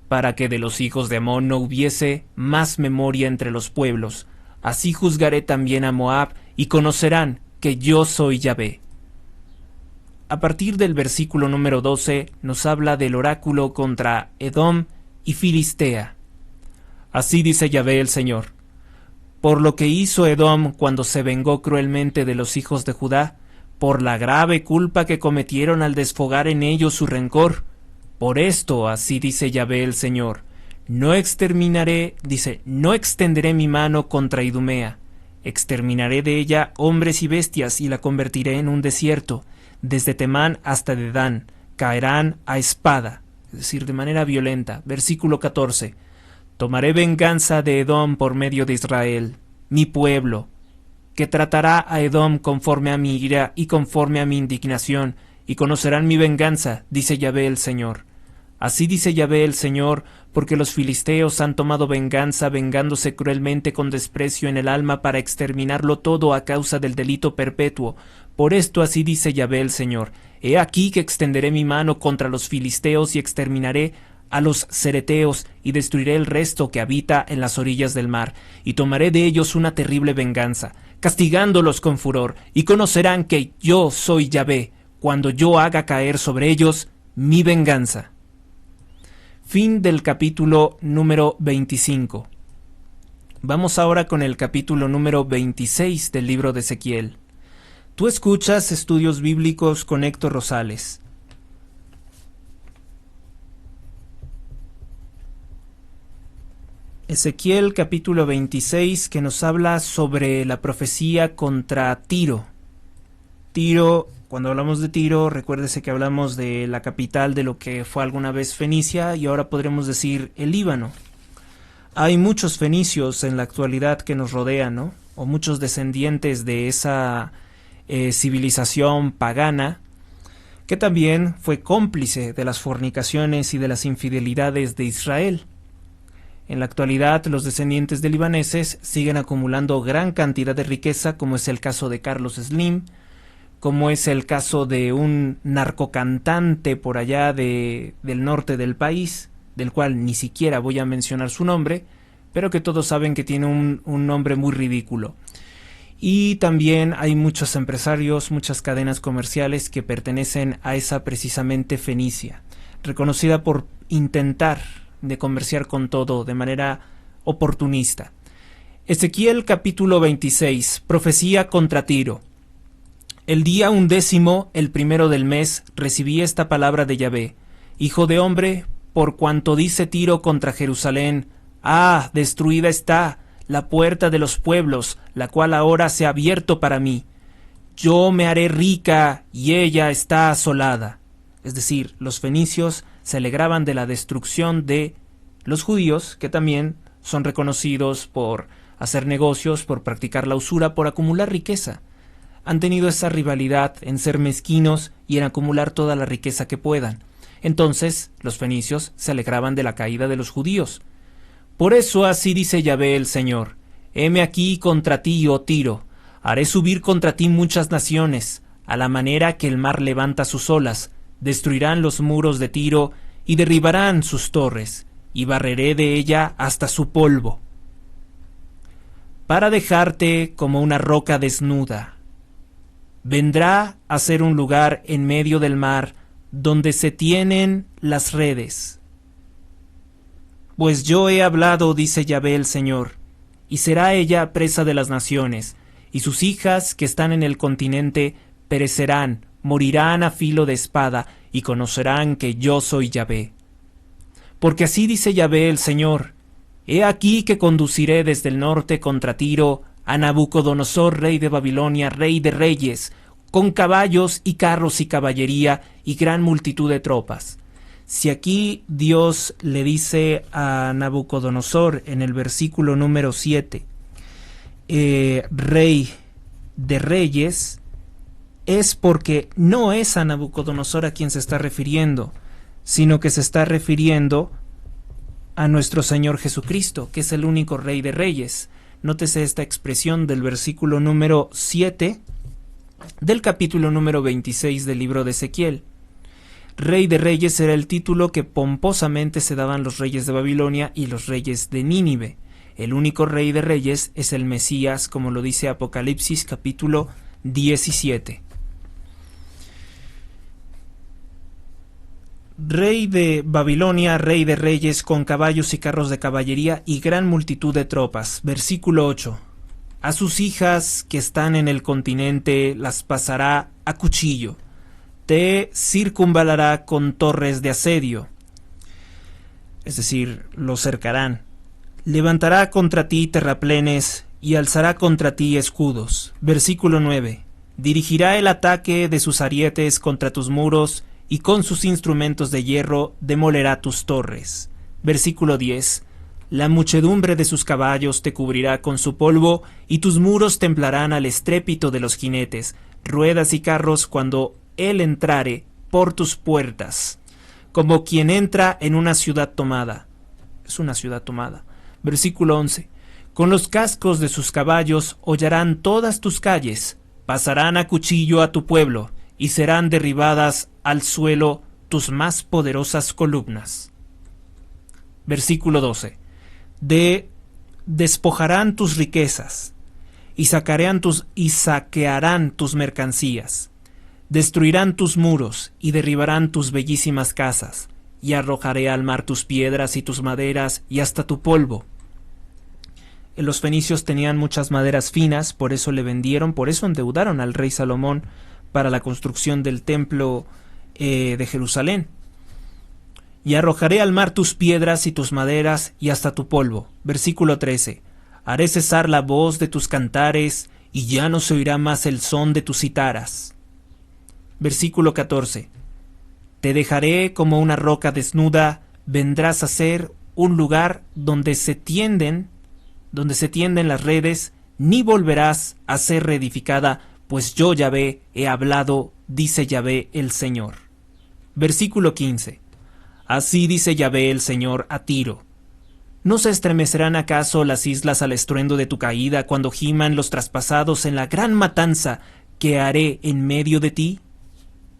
para que de los hijos de Amón no hubiese más memoria entre los pueblos. Así juzgaré también a Moab, y conocerán que yo soy Yahvé. A partir del versículo número 12 nos habla del oráculo contra Edom y Filistea. Así dice Yahvé el Señor: por lo que hizo Edom cuando se vengó cruelmente de los hijos de Judá, por la grave culpa que cometieron al desfogar en ellos su rencor, por esto, así dice Yahvé el Señor: no exterminaré, no extenderé mi mano contra Idumea, exterminaré de ella hombres y bestias y la convertiré en un desierto, desde Temán hasta Dedán, caerán a espada, es decir, de manera violenta. Versículo 14. Tomaré venganza de Edom por medio de Israel, mi pueblo, que tratará a Edom conforme a mi ira y conforme a mi indignación, y conocerán mi venganza, dice Yahvé el Señor. Así dice Yahvé el Señor: porque los filisteos han tomado venganza, vengándose cruelmente con desprecio en el alma para exterminarlo todo a causa del delito perpetuo. Por esto así dice Yahvé el Señor: he aquí que extenderé mi mano contra los filisteos y exterminaré a los cereteos y destruiré el resto que habita en las orillas del mar, y tomaré de ellos una terrible venganza, castigándolos con furor, y conocerán que yo soy Yahvé, cuando yo haga caer sobre ellos mi venganza. Fin del capítulo número 25. Vamos ahora con el capítulo número 26 del libro de Ezequiel. Tú escuchas Estudios Bíblicos con Héctor Rosales. Ezequiel capítulo 26, que nos habla sobre la profecía contra Tiro. Tiro, cuando hablamos de Tiro, recuérdese que hablamos de la capital de lo que fue alguna vez Fenicia, y ahora podremos decir el Líbano. Hay muchos fenicios en la actualidad que nos rodean, ¿no? O muchos descendientes de esa civilización pagana, que también fue cómplice de las fornicaciones y de las infidelidades de Israel. En la actualidad, los descendientes de libaneses siguen acumulando gran cantidad de riqueza, como es el caso de Carlos Slim, como es el caso de un narcocantante por allá del norte del país, del cual ni siquiera voy a mencionar su nombre, pero que todos saben que tiene un nombre muy ridículo. Y también hay muchos empresarios, muchas cadenas comerciales que pertenecen a esa precisamente Fenicia, reconocida por intentar de comerciar con todo de manera oportunista. Ezequiel capítulo 26, profecía contra Tiro. El día 11, el primero del mes, recibí esta palabra de Yahvé: Hijo de hombre, por cuanto dice Tiro contra Jerusalén: Ah, destruida está la puerta de los pueblos, la cual ahora se ha abierto para mí. Yo me haré rica y ella está asolada. Es decir, los fenicios se alegraban de la destrucción de los judíos, que también son reconocidos por hacer negocios, por practicar la usura, por acumular riqueza. Han tenido esa rivalidad en ser mezquinos y en acumular toda la riqueza que puedan. Entonces, los fenicios se alegraban de la caída de los judíos. Por eso así dice Yahvé el Señor: Heme aquí contra ti, oh Tiro, haré subir contra ti muchas naciones, a la manera que el mar levanta sus olas. Destruirán los muros de Tiro y derribarán sus torres, y barreré de ella hasta su polvo, para dejarte como una roca desnuda. Vendrá a ser un lugar en medio del mar, donde se tienen las redes. Pues yo he hablado, dice Yahvé el Señor, y será ella presa de las naciones, y sus hijas que están en el continente perecerán, morirán a filo de espada, y conocerán que yo soy Yahvé. Porque así dice Yahvé el Señor: He aquí que conduciré desde el norte contra Tiro a Nabucodonosor, rey de Babilonia, rey de reyes, con caballos y carros y caballería y gran multitud de tropas. Si aquí Dios le dice a Nabucodonosor en el versículo número 7, rey de reyes, es porque no es a Nabucodonosor a quien se está refiriendo, sino que se está refiriendo a nuestro Señor Jesucristo, que es el único Rey de Reyes. Nótese esta expresión del versículo número 7 del capítulo número 26 del libro de Ezequiel. Rey de Reyes era el título que pomposamente se daban los reyes de Babilonia y los reyes de Nínive. El único Rey de Reyes es el Mesías, como lo dice Apocalipsis capítulo 17. Rey de Babilonia, rey de reyes, con caballos y carros de caballería y gran multitud de tropas. Versículo 8. A sus hijas que están en el continente las pasará a cuchillo. Te circunvalará con torres de asedio. Es decir, lo cercarán. Levantará contra ti terraplenes y alzará contra ti escudos. Versículo 9. Dirigirá el ataque de sus arietes contra tus muros, y con sus instrumentos de hierro demolerá tus torres. Versículo 10. La muchedumbre de sus caballos te cubrirá con su polvo, y tus muros temblarán al estrépito de los jinetes, ruedas y carros cuando él entrare por tus puertas, como quien entra en una ciudad tomada. Es una ciudad tomada. Versículo 11. Con los cascos de sus caballos hollarán todas tus calles, pasarán a cuchillo a tu pueblo, y serán derribadas al suelo tus más poderosas columnas. Versículo 12. Despojarán tus riquezas, y saquearán tus mercancías. Destruirán tus muros, y derribarán tus bellísimas casas, y arrojaré al mar tus piedras y tus maderas, y hasta tu polvo. Los fenicios tenían muchas maderas finas, por eso le vendieron, por eso endeudaron al rey Salomón para la construcción del templo de Jerusalén. Y arrojaré al mar tus piedras y tus maderas y hasta tu polvo. Versículo 13. Haré cesar la voz de tus cantares y ya no se oirá más el son de tus citaras. Versículo 14. Te dejaré como una roca desnuda, vendrás a ser un lugar donde se tienden las redes, ni volverás a ser reedificada, pues yo Yahvé he hablado, dice Yahvé el Señor. Versículo 15. Así dice Yahvé el Señor a Tiro. ¿No se estremecerán acaso las islas al estruendo de tu caída cuando giman los traspasados en la gran matanza que haré en medio de ti?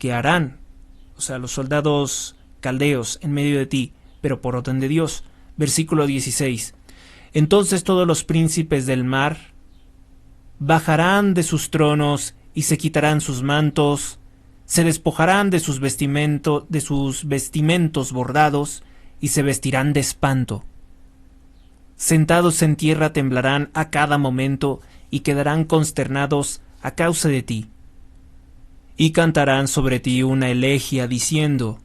Que harán, o sea, los soldados caldeos en medio de ti, pero por orden de Dios. Versículo 16. Entonces todos los príncipes del mar bajarán de sus tronos y se quitarán sus mantos, se despojarán de sus vestimentos bordados y se vestirán de espanto. Sentados en tierra temblarán a cada momento y quedarán consternados a causa de ti. Y cantarán sobre ti una elegía diciendo: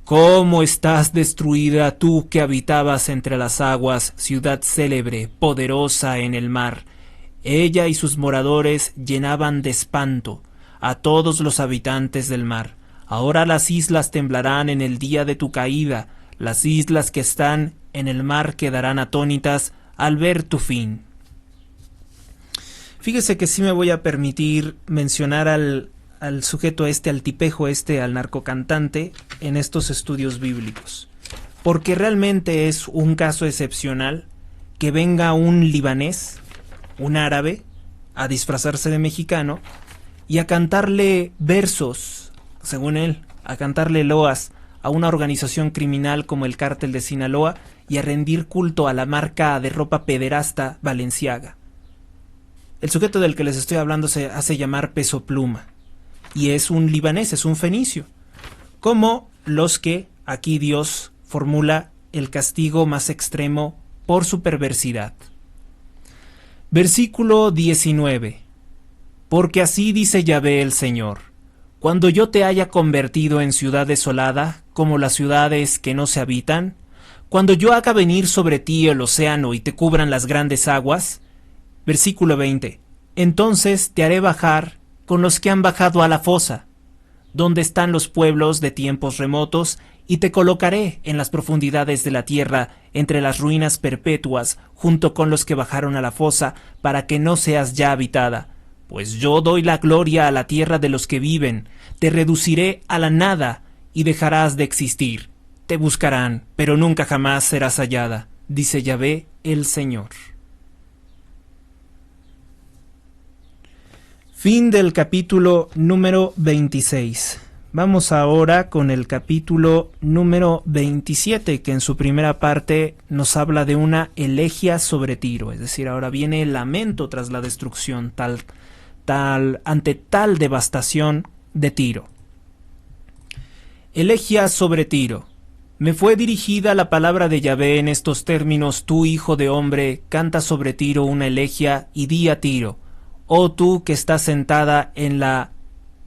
¿Cómo estás destruida tú que habitabas entre las aguas, ciudad célebre, poderosa en el mar? Ella y sus moradores llenaban de espanto a todos los habitantes del mar. Ahora las islas temblarán en el día de tu caída, las islas que están en el mar quedarán atónitas al ver tu fin. Fíjese que sí me voy a permitir mencionar al sujeto al tipejo al narcocantante en estos estudios bíblicos, porque realmente es un caso excepcional que venga un libanés, un árabe, a disfrazarse de mexicano y a cantarle versos, según él, a cantarle loas a una organización criminal como el Cártel de Sinaloa y a rendir culto a la marca de ropa pederasta Balenciaga. El sujeto del que les estoy hablando se hace llamar Peso Pluma y es un libanés, es un fenicio, como los que aquí Dios formula el castigo más extremo por su perversidad. Versículo 19. Porque así dice Yahvé el Señor: cuando yo te haya convertido en ciudad desolada, como las ciudades que no se habitan, cuando yo haga venir sobre ti el océano y te cubran las grandes aguas. Versículo 20. Entonces te haré bajar con los que han bajado a la fosa, donde están los pueblos de tiempos remotos, y te colocaré en las profundidades de la tierra, entre las ruinas perpetuas, junto con los que bajaron a la fosa, para que no seas ya habitada. Pues yo doy la gloria a la tierra de los que viven, te reduciré a la nada y dejarás de existir. Te buscarán, pero nunca jamás serás hallada, dice Yahvé el Señor. Fin del capítulo número 26. Vamos ahora con el capítulo número 27, que en su primera parte nos habla de una elegía sobre Tiro, es decir, ahora viene el lamento tras la destrucción ante tal devastación de Tiro. Elegía sobre Tiro. Me fue dirigida la palabra de Yahvé en estos términos: tú, hijo de hombre, canta sobre Tiro una elegía y di a Tiro: oh tú que estás sentada en la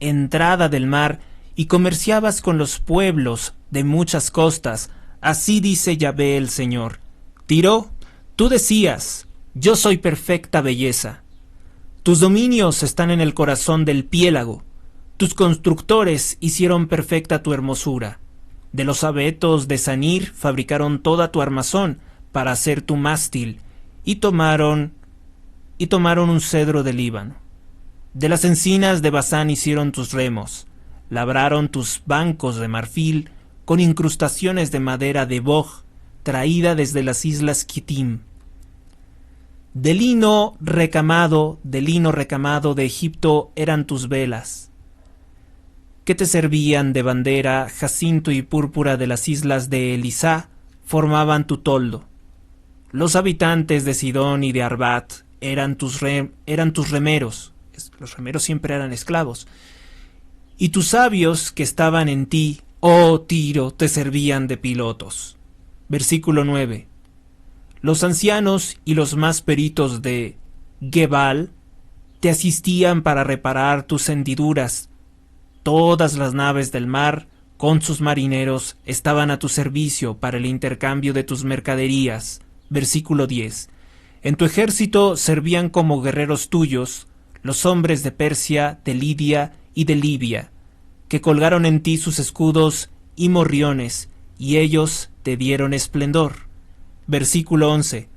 entrada del mar y comerciabas con los pueblos de muchas costas, así dice Yahvé el Señor: Tiro, tú decías: yo soy perfecta belleza. Tus dominios están en el corazón del piélago. Tus constructores hicieron perfecta tu hermosura. De los abetos de Sanir fabricaron toda tu armazón para hacer tu mástil, y tomaron un cedro del Líbano. De las encinas de Basán hicieron tus remos. Labraron tus bancos de marfil con incrustaciones de madera de boj, traída desde las islas Kitim. De lino recamado de Egipto eran tus velas, que te servían de bandera. Jacinto y púrpura de las islas de Elisá formaban tu toldo. Los habitantes de Sidón y de Arbat eran tus remeros. Los remeros siempre eran esclavos. Y tus sabios que estaban en ti, oh Tiro, te servían de pilotos. Versículo 9. Los ancianos y los más peritos de Gebal te asistían para reparar tus hendiduras. Todas las naves del mar con sus marineros estaban a tu servicio para el intercambio de tus mercaderías. Versículo 10. En tu ejército servían como guerreros tuyos los hombres de Persia, de Lidia y de Libia, que colgaron en ti sus escudos y morriones, y ellos te dieron esplendor. Versículo 11.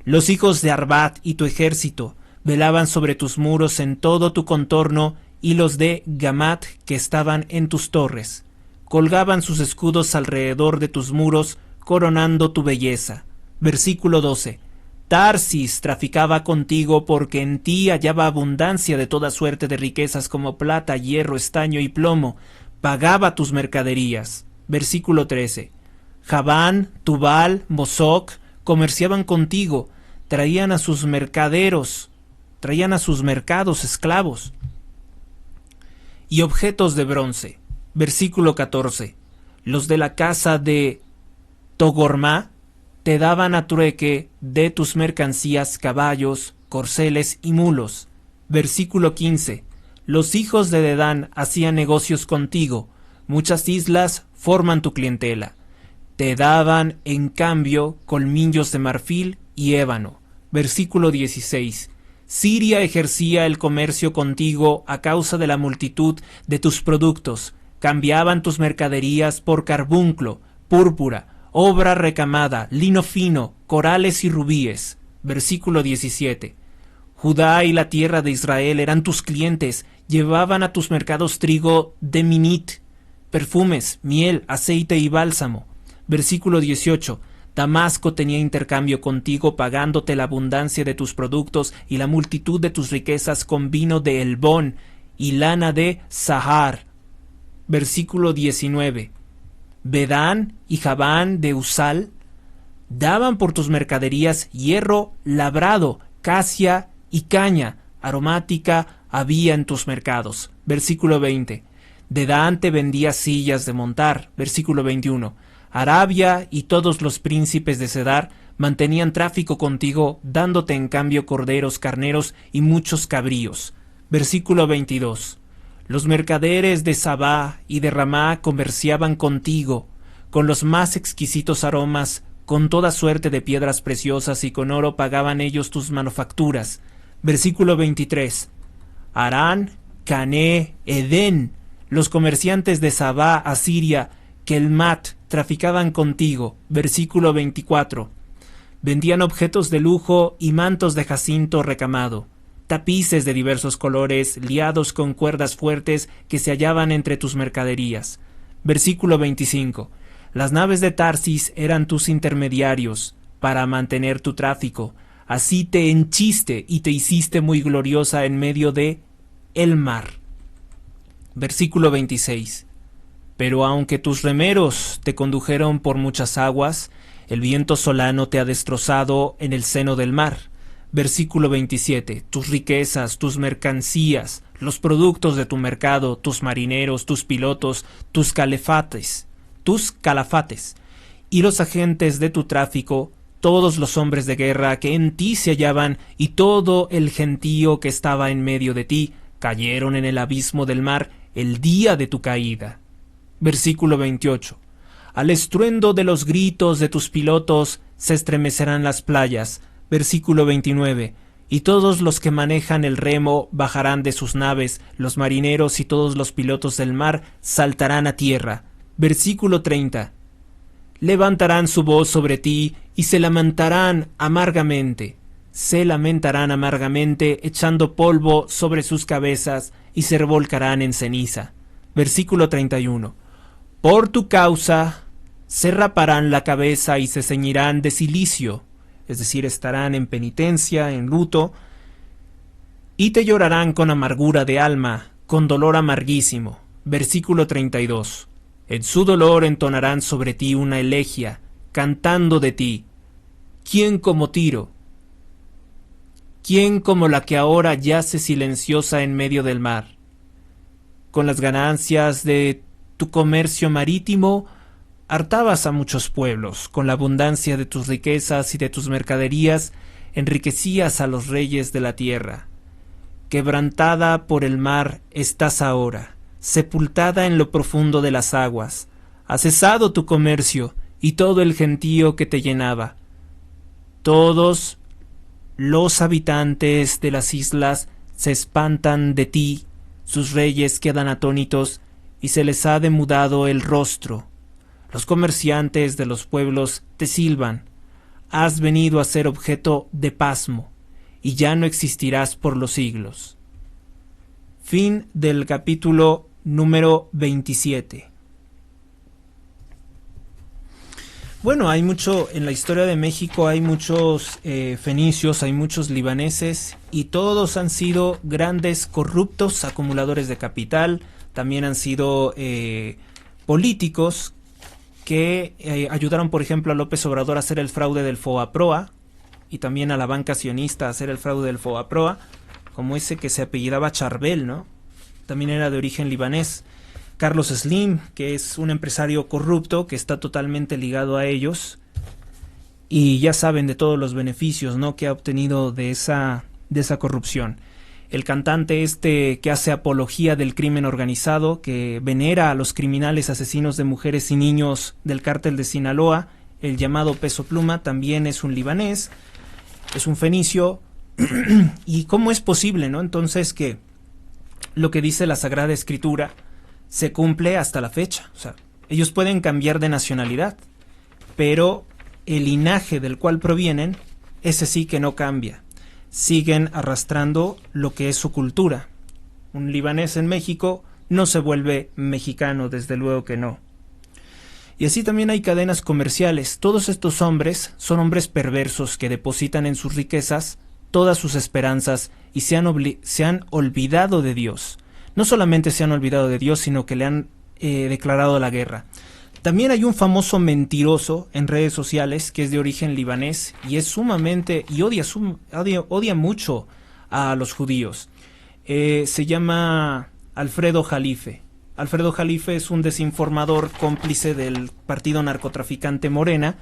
Los hijos de Arbat y tu ejército velaban sobre tus muros en todo tu contorno, y los de Gamat que estaban en tus torres colgaban sus escudos alrededor de tus muros, coronando tu belleza. Versículo 12. Tarsis traficaba contigo porque en ti hallaba abundancia de toda suerte de riquezas como plata, hierro, estaño y plomo. Pagaba tus mercaderías. Versículo 13. Javán, Tubal, Mosoc comerciaban contigo, traían a sus mercados esclavos y objetos de bronce. Versículo 14. Los de la casa de Togormá te daban a trueque de tus mercancías caballos, corceles y mulos. Versículo 15. Los hijos de Dedán hacían negocios contigo, muchas islas forman tu clientela. Te daban en cambio colmillos de marfil y ébano. Versículo 16. Siria ejercía el comercio contigo a causa de la multitud de tus productos. Cambiaban tus mercaderías por carbunclo, púrpura, obra recamada, lino fino, corales y rubíes. Versículo 17. Judá y la tierra de Israel eran tus clientes, llevaban a tus mercados trigo de Minit, perfumes, miel, aceite y bálsamo. Versículo 18. Damasco tenía intercambio contigo, pagándote la abundancia de tus productos y la multitud de tus riquezas con vino de Elbón y lana de Sahar. Versículo 19. Bedán y Javán de Usal daban por tus mercaderías hierro labrado, casia y caña aromática había en tus mercados. Versículo 20. Dedán te vendía sillas de montar. Versículo 21. Arabia y todos los príncipes de Cedar mantenían tráfico contigo, dándote en cambio corderos, carneros y muchos cabríos. Versículo 22. Los mercaderes de Sabá y de Ramá comerciaban contigo, con los más exquisitos aromas, con toda suerte de piedras preciosas, y con oro pagaban ellos tus manufacturas. Versículo 23. Harán, Cané, Edén, los comerciantes de Sabá, Asiria, Kelmat, traficaban contigo. Versículo 24. Vendían objetos de lujo y mantos de jacinto recamado, tapices de diversos colores, liados con cuerdas fuertes que se hallaban entre tus mercaderías. Versículo 25. Las naves de Tarsis eran tus intermediarios para mantener tu tráfico. Así te henchiste y te hiciste muy gloriosa en medio de el mar. Versículo 26. Pero aunque tus remeros te condujeron por muchas aguas, el viento solano te ha destrozado en el seno del mar. Versículo 27. Tus riquezas, tus mercancías, los productos de tu mercado, tus marineros, tus pilotos, tus calafates, y los agentes de tu tráfico, todos los hombres de guerra que en ti se hallaban, y todo el gentío que estaba en medio de ti, cayeron en el abismo del mar el día de tu caída. Versículo 28. Al estruendo de los gritos de tus pilotos se estremecerán las playas. Versículo 29. Y todos los que manejan el remo bajarán de sus naves, los marineros y todos los pilotos del mar saltarán a tierra. Versículo 30. Levantarán su voz sobre ti y se lamentarán amargamente, echando polvo sobre sus cabezas, y se revolcarán en ceniza. Versículo 31. Por tu causa se raparán la cabeza y se ceñirán de cilicio, es decir, estarán en penitencia, en luto, y te llorarán con amargura de alma, con dolor amarguísimo. Versículo 32. En su dolor entonarán sobre ti una elegía, cantando de ti: ¿quién como Tiro? ¿Quién como la que ahora yace silenciosa en medio del mar? Con las ganancias de tu comercio marítimo hartabas a muchos pueblos, con la abundancia de tus riquezas y de tus mercaderías enriquecías a los reyes de la tierra. Quebrantada por el mar estás ahora, sepultada en lo profundo de las aguas. Ha cesado tu comercio y todo el gentío que te llenaba. Todos los habitantes de las islas se espantan de ti, sus reyes quedan atónitos y se les ha demudado el rostro. Los comerciantes de los pueblos te silban. Has venido a ser objeto de pasmo y ya no existirás por los siglos. Fin del capítulo número 27. Bueno, hay mucho, en la historia de México hay muchos fenicios, hay muchos libaneses y todos han sido grandes corruptos, acumuladores de capital, también han sido políticos que ayudaron, por ejemplo, a López Obrador a hacer el fraude del FOAPROA y también a la banca sionista a hacer el fraude del FOAPROA, como ese que se apellidaba Charbel, ¿no? También era de origen libanés. Carlos Slim, que es un empresario corrupto que está totalmente ligado a ellos y ya saben de todos los beneficios, ¿no?, que ha obtenido de esa corrupción. El cantante que hace apología del crimen organizado, que venera a los criminales asesinos de mujeres y niños del cártel de Sinaloa, el llamado Peso Pluma, también es un libanés, es un fenicio. ¿Y cómo es posible, no? Entonces, que lo que dice la Sagrada Escritura se cumple hasta la fecha. O sea, ellos pueden cambiar de nacionalidad, pero el linaje del cual provienen, ese sí que no cambia. Siguen arrastrando lo que es su cultura. Un libanés en México no se vuelve mexicano, desde luego que no. Y así también hay cadenas comerciales. Todos estos hombres son hombres perversos que depositan en sus riquezas todas sus esperanzas y se han olvidado de Dios. No solamente se han olvidado de Dios, sino que le han declarado la guerra. También hay un famoso mentiroso en redes sociales que es de origen libanés y es sumamente y odia mucho a los judíos. Se llama Alfredo Jalife. Alfredo Jalife es un desinformador cómplice del partido narcotraficante Morena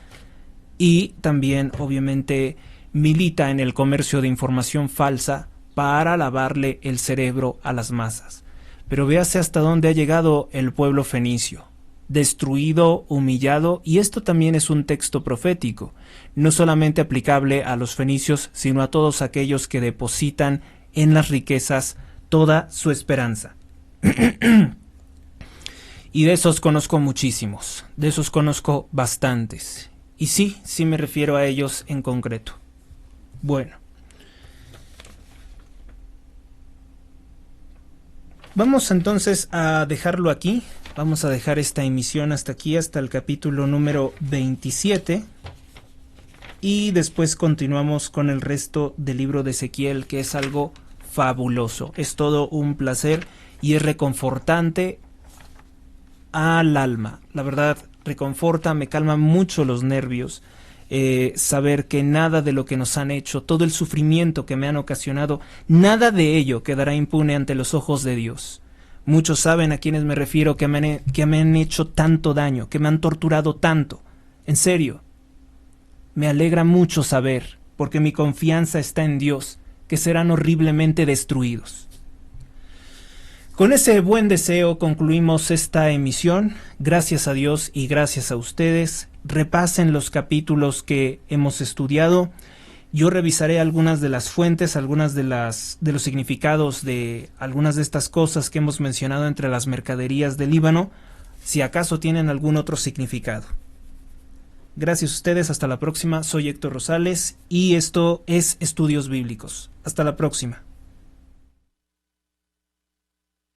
y también obviamente milita en el comercio de información falsa para lavarle el cerebro a las masas. Pero véase hasta dónde ha llegado el pueblo fenicio. Destruido, humillado, y esto también es un texto profético, no solamente aplicable a los fenicios, sino a todos aquellos que depositan en las riquezas toda su esperanza. Y de esos conozco muchísimos, de esos conozco bastantes, y sí me refiero a ellos en concreto. Bueno, vamos entonces a dejarlo aquí. Vamos a dejar esta emisión hasta aquí, hasta el capítulo número 27. Y después continuamos con el resto del libro de Ezequiel, que es algo fabuloso. Es todo un placer y es reconfortante al alma. La verdad, reconforta, me calma mucho los nervios. Saber que nada de lo que nos han hecho, todo el sufrimiento que me han ocasionado, nada de ello quedará impune ante los ojos de Dios. Muchos saben a quienes me refiero que me han hecho tanto daño, que me han torturado tanto. En serio, me alegra mucho saber, porque mi confianza está en Dios, que serán horriblemente destruidos. Con ese buen deseo concluimos esta emisión. Gracias a Dios y gracias a ustedes. Repasen los capítulos que hemos estudiado. Yo revisaré algunas de las fuentes, algunas de los significados de algunas de estas cosas que hemos mencionado entre las mercaderías del Líbano, si acaso tienen algún otro significado. Gracias a ustedes, hasta la próxima. Soy Héctor Rosales y esto es Estudios Bíblicos. Hasta la próxima.